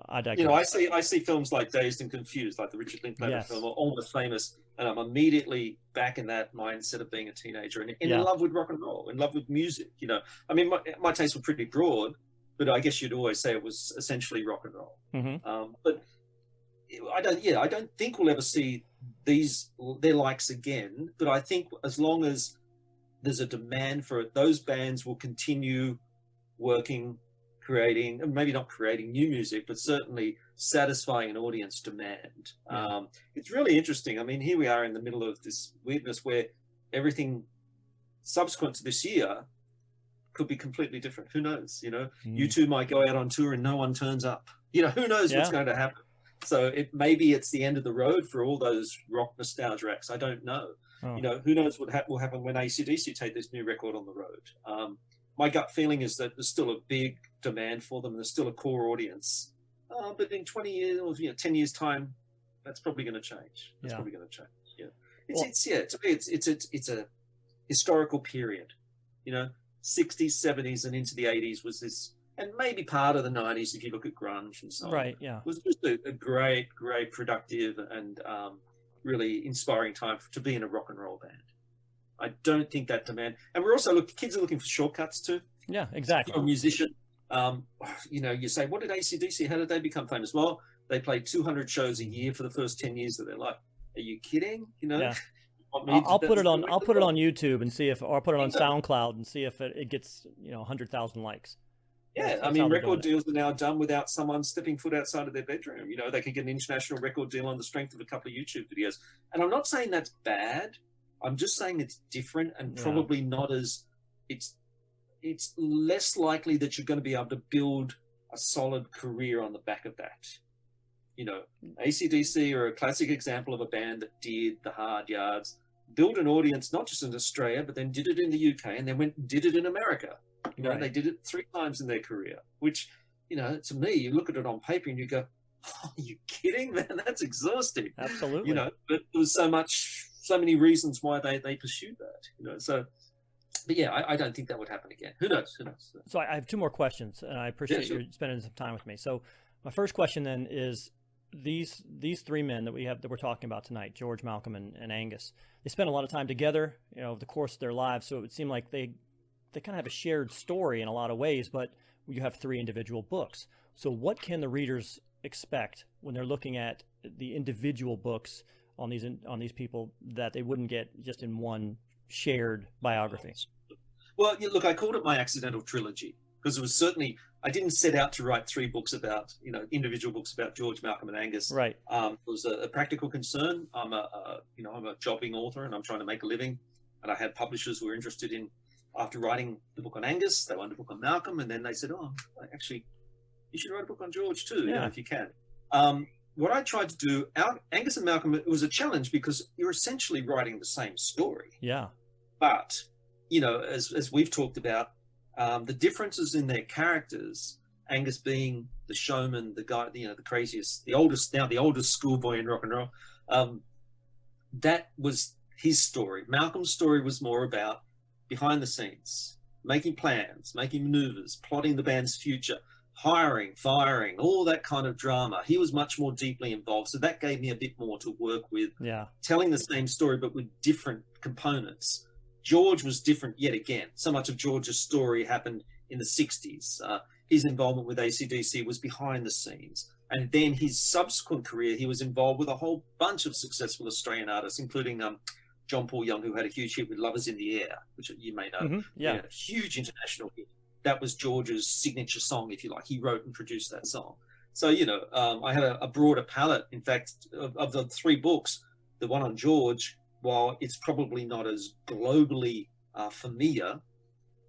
I digress. You know, I see films like Dazed and Confused, like the Richard Linklater film, Almost Famous, and I'm immediately back in that mindset of being a teenager and in love with rock and roll, in love with music. You know, I mean, my tastes were pretty broad, but I guess you'd always say it was essentially rock and roll. Mm-hmm. But I don't think we'll ever see their likes again. But I think as long as there's a demand for it, those bands will continue working, creating, and maybe not creating new music, but certainly satisfying an audience demand. It's really interesting. I mean, here we are in the middle of this weirdness where everything subsequent to this year could be completely different. Who knows? You know, U2 might go out on tour and no one turns up. You know, who knows what's going to happen? So maybe it's the end of the road for all those rock nostalgia acts. I don't know. You know, who knows what will happen when AC/DC take this new record on the road. My gut feeling is that there's still a big demand for them. There's still a core audience. But in 20 years or 10 years time, that's probably going to change. It's probably going to change. Yeah. To me, it's a historical period. 60s, 70s, and into the 80s was this, and maybe part of the 90s if you look at grunge and so on. Right, yeah. Was just a great, productive, and really inspiring time to be in a rock and roll band. I don't think that demand, and we're also kids are looking for shortcuts too. Yeah, exactly. For a musician, you say, what did AC/DC? How did they become famous? Well, they played 200 shows a year for the first 10 years of their life. Are you kidding? Yeah. I'll put it on YouTube and see or put it on SoundCloud and see if it gets 100,000 likes. Yeah, I mean, record deals are now done without someone stepping foot outside of their bedroom. They can get an international record deal on the strength of a couple of YouTube videos. And I'm not saying that's bad. I'm just saying it's different and probably not as it's less likely that you're going to be able to build a solid career on the back of that. AC/DC are a classic example of a band that did the hard yards, built an audience not just in Australia, but then did it in the UK, and then went and did it in America. They did it 3 times in their career, which, to me, you look at it on paper and you go, oh, are you kidding, man? That's exhausting. Absolutely. But there was so many reasons why they pursued that, but yeah, I don't think that would happen again. Who knows? So I have 2 more questions, and I appreciate you spending some time with me. So my first question then is, these 3 men that we're talking about tonight, George, Malcolm, and Angus, they spent a lot of time together, over the course of their lives. So it would seem like they kind of have a shared story in a lot of ways, but you have 3 individual books. So what can the readers expect when they're looking at the individual books on these people that they wouldn't get just in one shared biography? Well, look, I called it my accidental trilogy because it was certainly, I didn't set out to write 3 books about, individual books about George, Malcolm, and Angus. Right. It was a practical concern. I'm a jobbing author and I'm trying to make a living. And I had publishers who were interested in, after writing the book on Angus, they wanted a book on Malcolm. And then they said, oh, actually, you should write a book on George too, if you can. What I tried to do, Angus and Malcolm, it was a challenge because you're essentially writing the same story. Yeah. But, as we've talked about, the differences in their characters, Angus being the showman, the guy, the craziest, the oldest schoolboy in rock and roll, that was his story. Malcolm's story was more about behind the scenes, making plans, making maneuvers, plotting the band's future, hiring, firing, all that kind of drama. He was much more deeply involved. So that gave me a bit more to work with, telling the same story, but with different components. George was different yet again. So much of George's story happened in the 60s. His involvement with AC/DC was behind the scenes. And then his subsequent career, he was involved with a whole bunch of successful Australian artists, including John Paul Young, who had a huge hit with Lovers in the Air, which you may know. Mm-hmm. Yeah. A huge international hit. That was George's signature song, if you like. He wrote and produced that song. So, I had a broader palette. In fact, of the 3 books, the one on George, while it's probably not as globally familiar,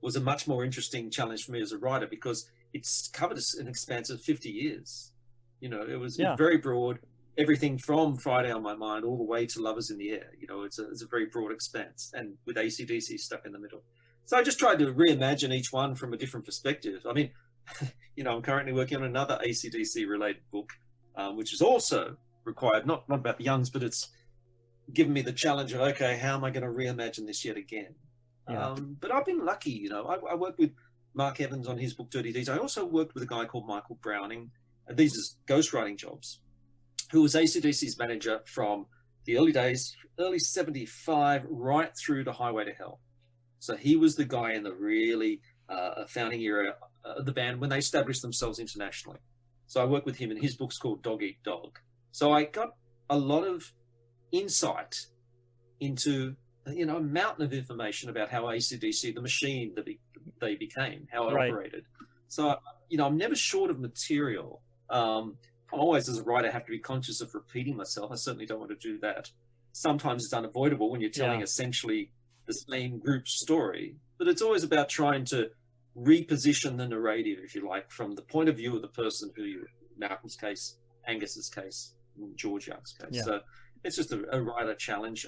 was a much more interesting challenge for me as a writer because it's covered an expanse of 50 years. It was very broad, everything from Friday on My Mind all the way to Lovers in the Air. It's a very broad expanse, and with AC/DC stuck in the middle. So I just tried to reimagine each one from a different perspective. I mean, I'm currently working on another AC/DC related book, which is also required, not about the Youngs, but it's given me the challenge of, okay, how am I going to reimagine this yet again? Yeah. But I've been lucky, I worked with Mark Evans on his book, Dirty Deeds. I also worked with a guy called Michael Browning. These are ghostwriting jobs, who was AC/DC's manager from the early days, early 75, right through to Highway to Hell. So he was the guy in the really founding era of the band when they established themselves internationally. So I worked with him, and his book's called Dog Eat Dog. So I got a lot of insight into, a mountain of information about how AC/DC, the machine that they became, how it operated. So, I'm never short of material. I'm always, as a writer, have to be conscious of repeating myself. I certainly don't want to do that. Sometimes it's unavoidable when you're telling essentially the same group's story, but it's always about trying to reposition the narrative, if you like, from the point of view of the person who, Malcolm's case, Angus's case, George Young's case. Yeah. So it's just a writer challenge.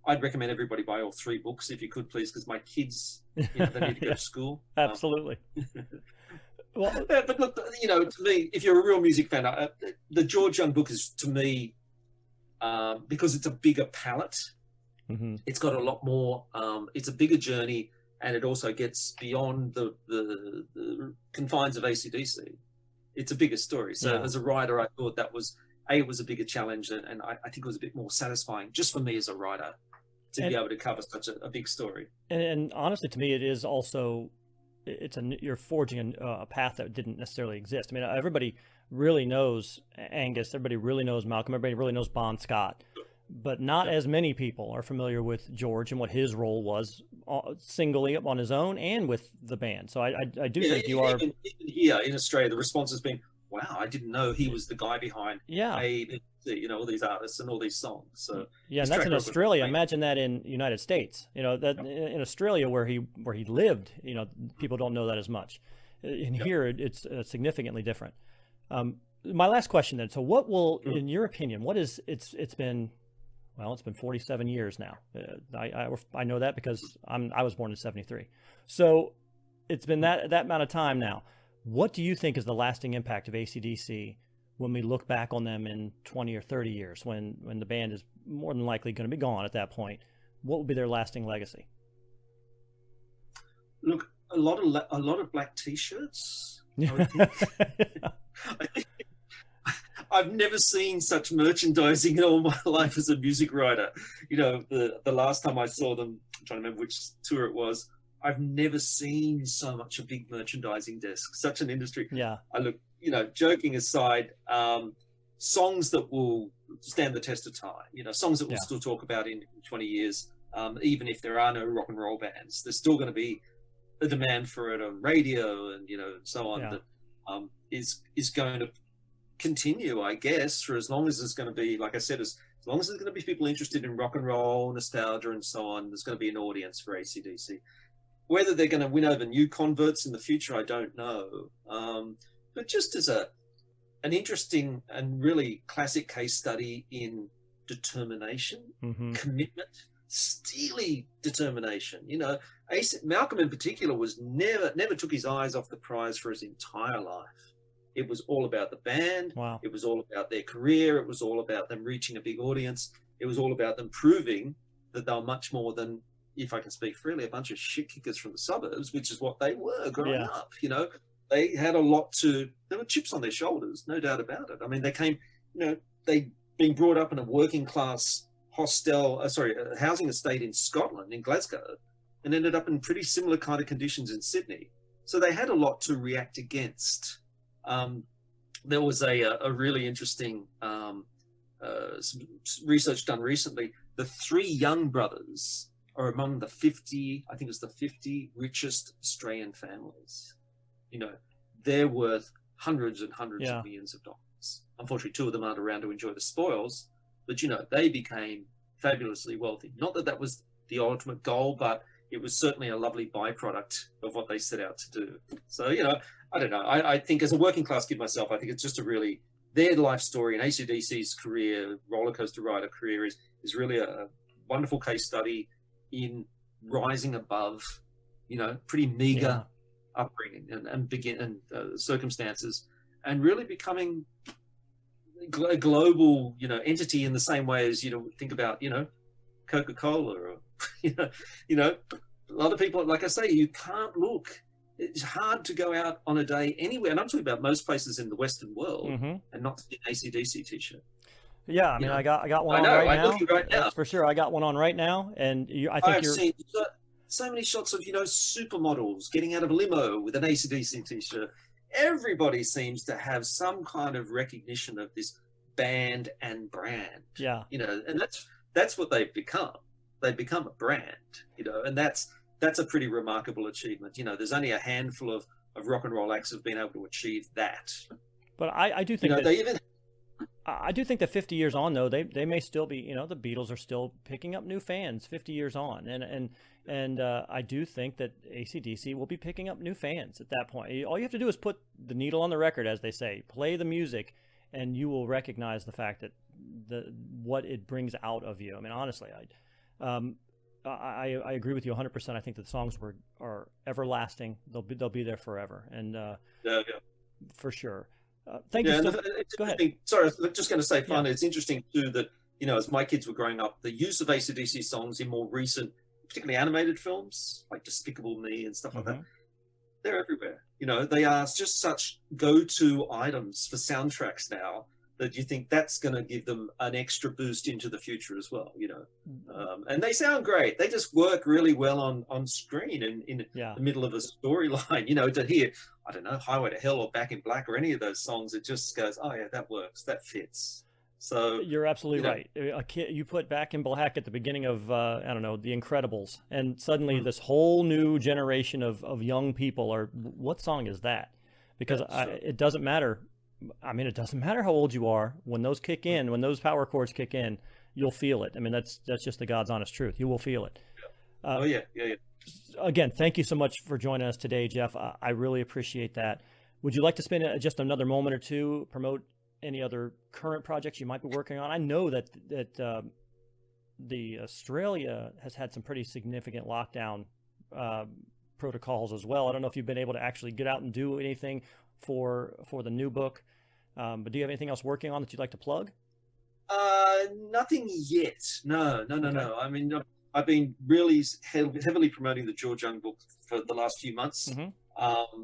I'd recommend everybody buy all 3 books if you could, please, because my kids, they need to go to school. Absolutely. Well, but look, to me, if you're a real music fan, the George Young book is, to me, because it's a bigger palette. Mm-hmm. It's got a lot more. It's a bigger journey, and it also gets beyond the confines of AC/DC. It's a bigger story. So as a writer, I thought that was a bigger challenge, and I think it was a bit more satisfying just for me as a writer to be able to cover such a big story. And honestly, to me, it is also, you're forging a path that didn't necessarily exist. I mean, everybody really knows Angus, everybody really knows Malcolm, everybody really knows Bon Scott, but not as many people are familiar with George and what his role was singly on his own and with the band. So I do think you are... Even here in Australia, the response has been, wow, I didn't know he was the guy behind all these artists and all these songs. So and that's in Australia. Imagine that in the United States. That in Australia where he lived, people don't know that as much. In here, it's significantly different. My last question then. So what will, in your opinion, it's been 47 years now. I know that because I was born in 73. So it's been that amount of time now. What do you think is the lasting impact of AC/DC when we look back on them in 20 or 30 years, when the band is more than likely going to be gone at that point? What will be their lasting legacy? Look, a lot of black T-shirts. I would think. I've never seen such merchandising in all my life as a music writer. The last time I saw them, I'm trying to remember which tour it was, I've never seen so much a big merchandising desk, such an industry. Yeah. I look, joking aside, songs that will stand the test of time, songs that we'll still talk about in 20 years, even if there are no rock and roll bands, there's still going to be a demand for it on radio and, so on, that is going to continue, I guess, for as long as there's going to be, like I said, as long as there's going to be people interested in rock and roll, nostalgia and so on, there's going to be an audience for AC/DC. Whether they're going to win over new converts in the future, I don't know. But just as an interesting and really classic case study in determination, commitment, steely determination. Malcolm in particular never took his eyes off the prize for his entire life. It was all about the band. Wow. It was all about their career. It was all about them reaching a big audience. It was all about them proving that they were much more than, if I can speak freely, a bunch of shit kickers from the suburbs, which is what they were growing up. They had a lot there were chips on their shoulders, no doubt about it. I mean, they came, they'd been brought up in a working class housing estate in Scotland, in Glasgow, and ended up in pretty similar kind of conditions in Sydney. So they had a lot to react against. There was a really interesting some research done recently. The three Young brothers are among the 50 richest Australian families. They're worth hundreds and hundreds of millions of dollars. Unfortunately, two of them aren't around to enjoy the spoils, but they became fabulously wealthy. Not that was the ultimate goal, but it was certainly a lovely byproduct of what they set out to do. So, I don't know. I think as a working class kid myself, I think it's just their life story, and AC/DC's career, roller coaster rider career is really a wonderful case study in rising above, pretty meager upbringing and circumstances, and really becoming a global, entity in the same way as, think about, Coca-Cola or, a lot of people, like I say, you can't look. It's hard to go out on a day anywhere, and I'm talking about most places in the Western world, and not see an AC/DC T-shirt. Yeah, I mean, I got one on right now. For sure, I got one on right now, and I've seen so many shots of supermodels getting out of a limo with an AC/DC T-shirt. Everybody seems to have some kind of recognition of this band and brand. Yeah, and that's what they've become. They've become a brand, and that's a pretty remarkable achievement. There's only a handful of rock and roll acts have been able to achieve that. But I do think I do think that 50 years on, though, they may still be, the Beatles are still picking up new fans 50 years on. And I do think that AC/DC will be picking up new fans at that point. All you have to do is put the needle on the record, as they say, play the music, and you will recognize the fact that what it brings out of you. I mean, honestly, I agree with you 100%. I think that the songs are everlasting. They'll be there forever. And for sure. Thank you. Go ahead. Sorry, I was just going to say, finally, it's interesting too that, as my kids were growing up, the use of AC/DC songs in more recent particularly animated films like Despicable Me and stuff like Mm-hmm. that. They're everywhere. You know, they are just such go-to items for soundtracks now that you think that's going to give them an extra boost into the future as well, you know. And they sound great. They just work really well on screen and in Yeah. the middle of a storyline, you know, to hear, I don't know, Highway to Hell or Back in Black or any of those songs, it just goes, oh yeah, that works, that fits. So you're absolutely you know, right. A kid, you put Back in Black at the beginning of I don't know, The Incredibles, and suddenly this whole new generation of young people are, what song is that? Because it doesn't matter. I mean, it doesn't matter how old you are. When those kick in, when those power chords kick in, you'll feel it. I mean, that's just the God's honest truth. You will feel it. Oh yeah. Again, thank you so much for joining us today, Jeff. I really appreciate that. Would you like to spend just another moment or two, promote any other current projects you might be working on? I know that the Australia has had some pretty significant lockdown protocols as well. I don't know if you've been able to actually get out and do anything for the new book, but do you have anything else working on that you'd like to plug? Nothing yet. No. I mean, I've been really heavily promoting the George Young book for the last few months. Mm-hmm.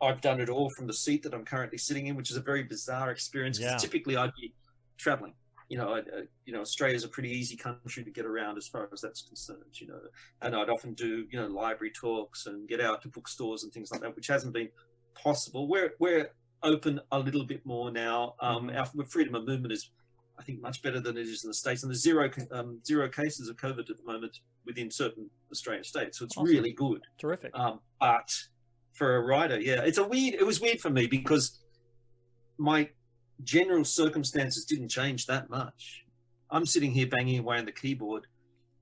I've done it all from the seat that I'm currently sitting in, which is a very bizarre experience because typically I'd be traveling. You know, Australia's a pretty easy country to get around as far as that's concerned, you know, and I'd often do, you know, library talks and get out to bookstores and things like that, which hasn't been possible. We're open a little bit more now. Our freedom of movement is, I think, much better than it is in the States, and there's zero cases of COVID at the moment within certain Australian states, so it's awesome. really good. Terrific. But for a writer, it was weird for me because my general circumstances didn't change that much. I'm sitting here banging away on the keyboard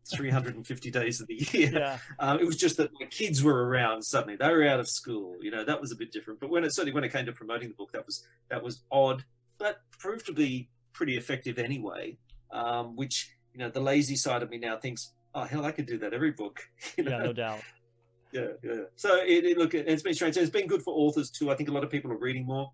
350 days of the year. Yeah. It was just that my kids were around suddenly. They were out of school. You know, that was a bit different. But when it came to promoting the book, that was odd, but proved to be pretty effective anyway. Which, you know, the lazy side of me now thinks, oh hell, I could do that every book. You know? Yeah, no doubt. Yeah. So it's been strange. It's been good for authors too. I think a lot of people are reading more.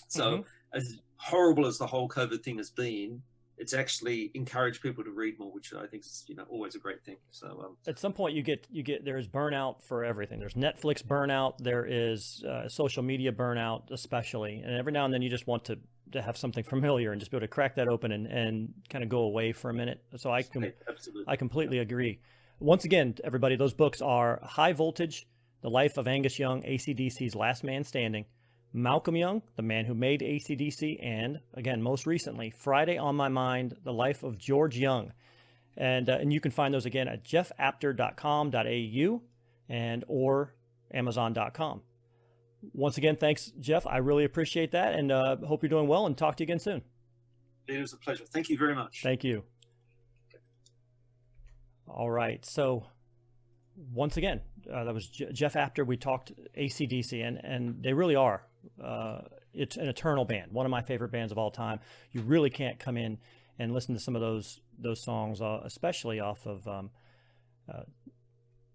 So as horrible as the whole COVID thing has been, it's actually encouraged people to read more, which I think is, you know, always a great thing. So at some point you get there's burnout for everything. There's Netflix burnout. There is social media burnout, especially, and every now and then you just want to have something familiar and just be able to crack that open and kind of go away for a minute. So I completely agree. Once again, everybody, those books are High Voltage, The Life of Angus Young, AC/DC's Last Man Standing, Malcolm Young, the man who made AC/DC, and again, most recently, Friday on My Mind, The Life of George Young. And you can find those again at jeffapter.com.au and or amazon.com. Once again, thanks, Jeff. I really appreciate that, and hope you're doing well, and talk to you again soon. It was a pleasure. Thank you very much. Thank you. All right. So once again, that was Jeff Apter. We talked AC/DC, and they really are. It's an eternal band, one of my favorite bands of all time. You really can't come in and listen to some of those songs, especially off of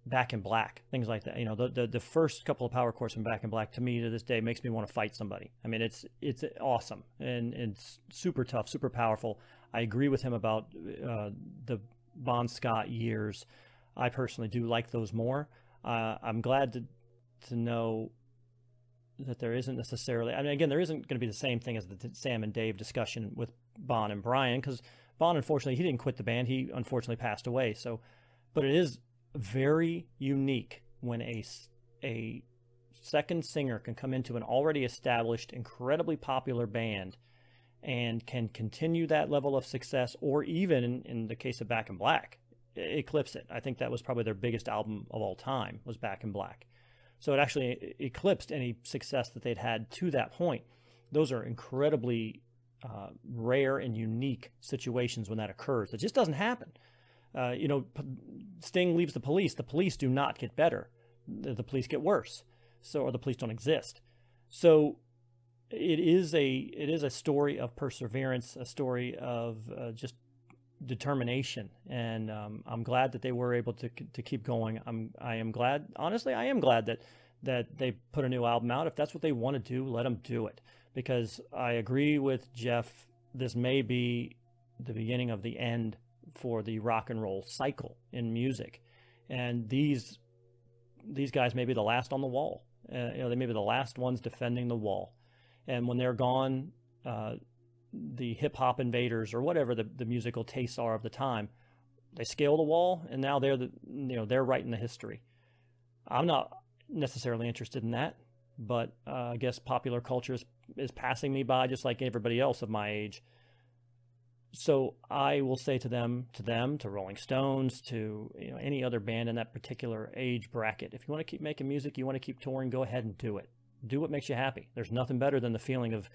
Back in Black, things like that. You know, the first couple of power chords from Back in Black, to me, to this day, makes me want to fight somebody. I mean, it's awesome, and it's super tough, super powerful. I agree with him about the Bon Scott years. I personally do like those more. I'm glad to know that there isn't necessarily, I mean, again, there isn't going to be the same thing as the Sam and Dave discussion with Bon and Brian, because Bon, unfortunately, he didn't quit the band. He unfortunately passed away. So, but it is very unique when a second singer can come into an already established, incredibly popular band and can continue that level of success, or even in the case of Back in Black, eclipse it. I think that was probably their biggest album of all time, was Back in Black. So it actually eclipsed any success that they'd had to that point. Those are incredibly rare and unique situations when that occurs. It just doesn't happen. You know, Sting leaves the police do not get better. The police get worse. So, or the police don't exist. So it is a story of perseverance, a story of just determination, and I'm glad that they were able to keep going. I am glad, honestly, I am glad that they put a new album out. If that's what they want to do, let them do it, because I agree with Jeff, this may be the beginning of the end for the rock and roll cycle in music, And these guys may be the last on the wall. They may be the last ones defending the wall. And when they're gone, the hip hop invaders or whatever the musical tastes are of the time, they scale the wall, and now they're writing the history. I'm not necessarily interested in that, but I guess popular culture is passing me by just like everybody else of my age. So I will say to them, to Rolling Stones, to any other band in that particular age bracket, if you want to keep making music, you want to keep touring, go ahead and do it. Do what makes you happy. There's nothing better than the feeling of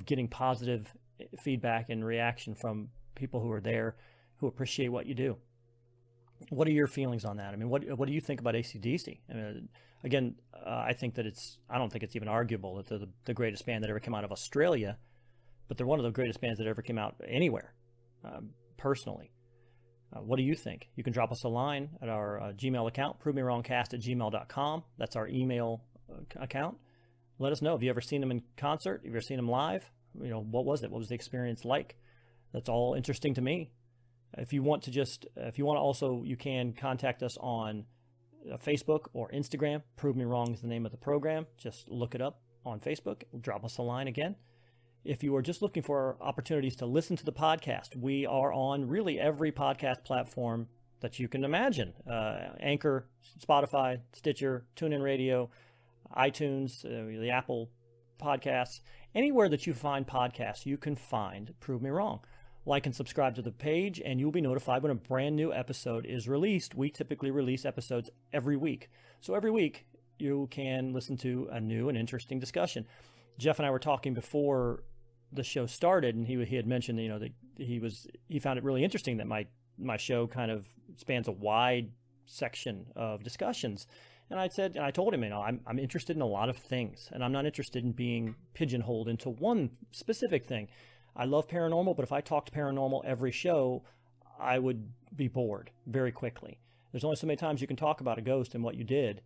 getting positive feedback and reaction from people who are there, who appreciate what you do. What are your feelings on that? I mean, what do you think about AC/DC? I mean, again, I think that I don't think it's even arguable that they're the greatest band that ever came out of Australia, but they're one of the greatest bands that ever came out anywhere, personally. What do you think? You can drop us a line at our Gmail account, provemewrongcast@gmail.com. That's our email account. Let us know. Have you ever seen them in concert? Have you ever seen them live? What was it? What was the experience like? That's all interesting to me. If you want also, you can contact us on Facebook or Instagram. Prove Me Wrong is the name of the program. Just look it up on Facebook. Drop us a line again. If you are just looking for opportunities to listen to the podcast, we are on really every podcast platform that you can imagine. Anchor, Spotify, Stitcher, TuneIn Radio, iTunes, the Apple Podcasts. Anywhere that you find podcasts, you can find Prove Me Wrong. Like and subscribe to the page, and you'll be notified when a brand new episode is released. We typically release episodes every week. So every week, you can listen to a new and interesting discussion. Jeff and I were talking before the show started, and he had mentioned, that he found it really interesting that my show kind of spans a wide section of discussions. And I told him, I'm interested in a lot of things, and I'm not interested in being pigeonholed into one specific thing. I love paranormal, but if I talked paranormal every show, I would be bored very quickly. There's only so many times you can talk about a ghost and what you did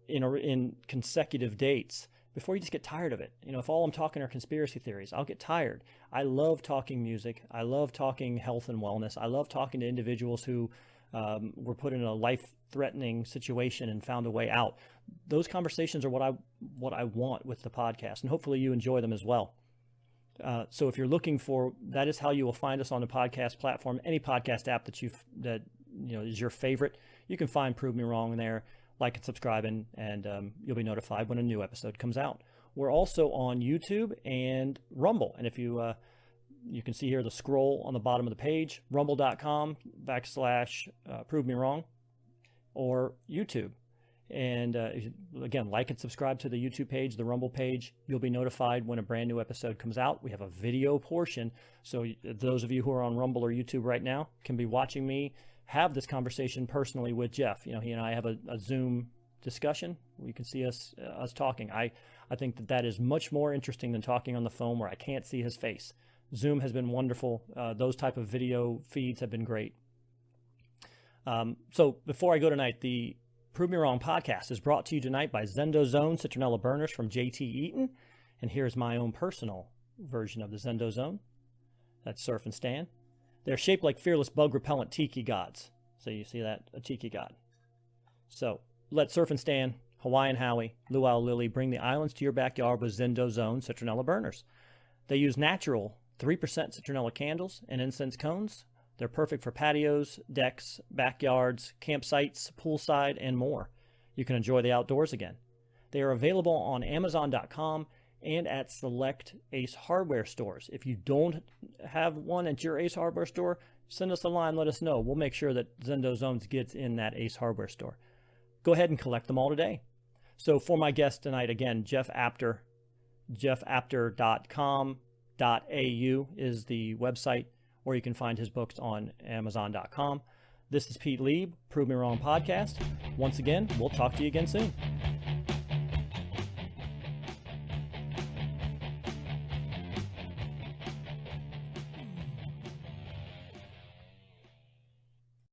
in consecutive dates before you just get tired of it. If all I'm talking are conspiracy theories, I'll get tired. I love talking music. I love talking health and wellness. I love talking to individuals who were put in a life-threatening situation and found a way out. Those conversations are what I want with the podcast, and hopefully you enjoy them as well. So if you're looking for, that is how you will find us on the podcast platform. Any podcast app that is your favorite, you can find Prove Me Wrong there. Like and subscribe, and you'll be notified when a new episode comes out. We're also on YouTube and Rumble, and if you can see here the scroll on the bottom of the page, rumble.com/Prove Me Wrong, or YouTube. And again, like and subscribe to the YouTube page, the Rumble page. You'll be notified when a brand new episode comes out. We have a video portion, so those of you who are on Rumble or YouTube right now can be watching me have this conversation personally with Jeff. He and I have a Zoom discussion. You can see us talking. I think that is much more interesting than talking on the phone where I can't see his face. Zoom has been wonderful. Those type of video feeds have been great. So before I go tonight, the Prove Me Wrong podcast is brought to you tonight by ZendoZones citronella burners from JT Eaton. And here's my own personal version of the ZendoZone. That's Surf and Stan. They're shaped like fearless bug repellent tiki gods. So you see that? A tiki god. So let Surf and Stan, Hawaiian Howie, Luau Lily bring the islands to your backyard with ZendoZone citronella burners. They use natural 3% citronella candles and incense cones. They're perfect for patios, decks, backyards, campsites, poolside, and more. You can enjoy the outdoors again. They are available on Amazon.com and at select Ace Hardware stores. If you don't have one at your Ace Hardware store, send us a line, let us know. We'll make sure that ZendoZones gets in that Ace Hardware store. Go ahead and collect them all today. So for my guest tonight, again, Jeff Apter, jeffapter.com.au is the website, or you can find his books on Amazon.com. This is Pete Lieb, Prove Me Wrong podcast. Once again, we'll talk to you again soon.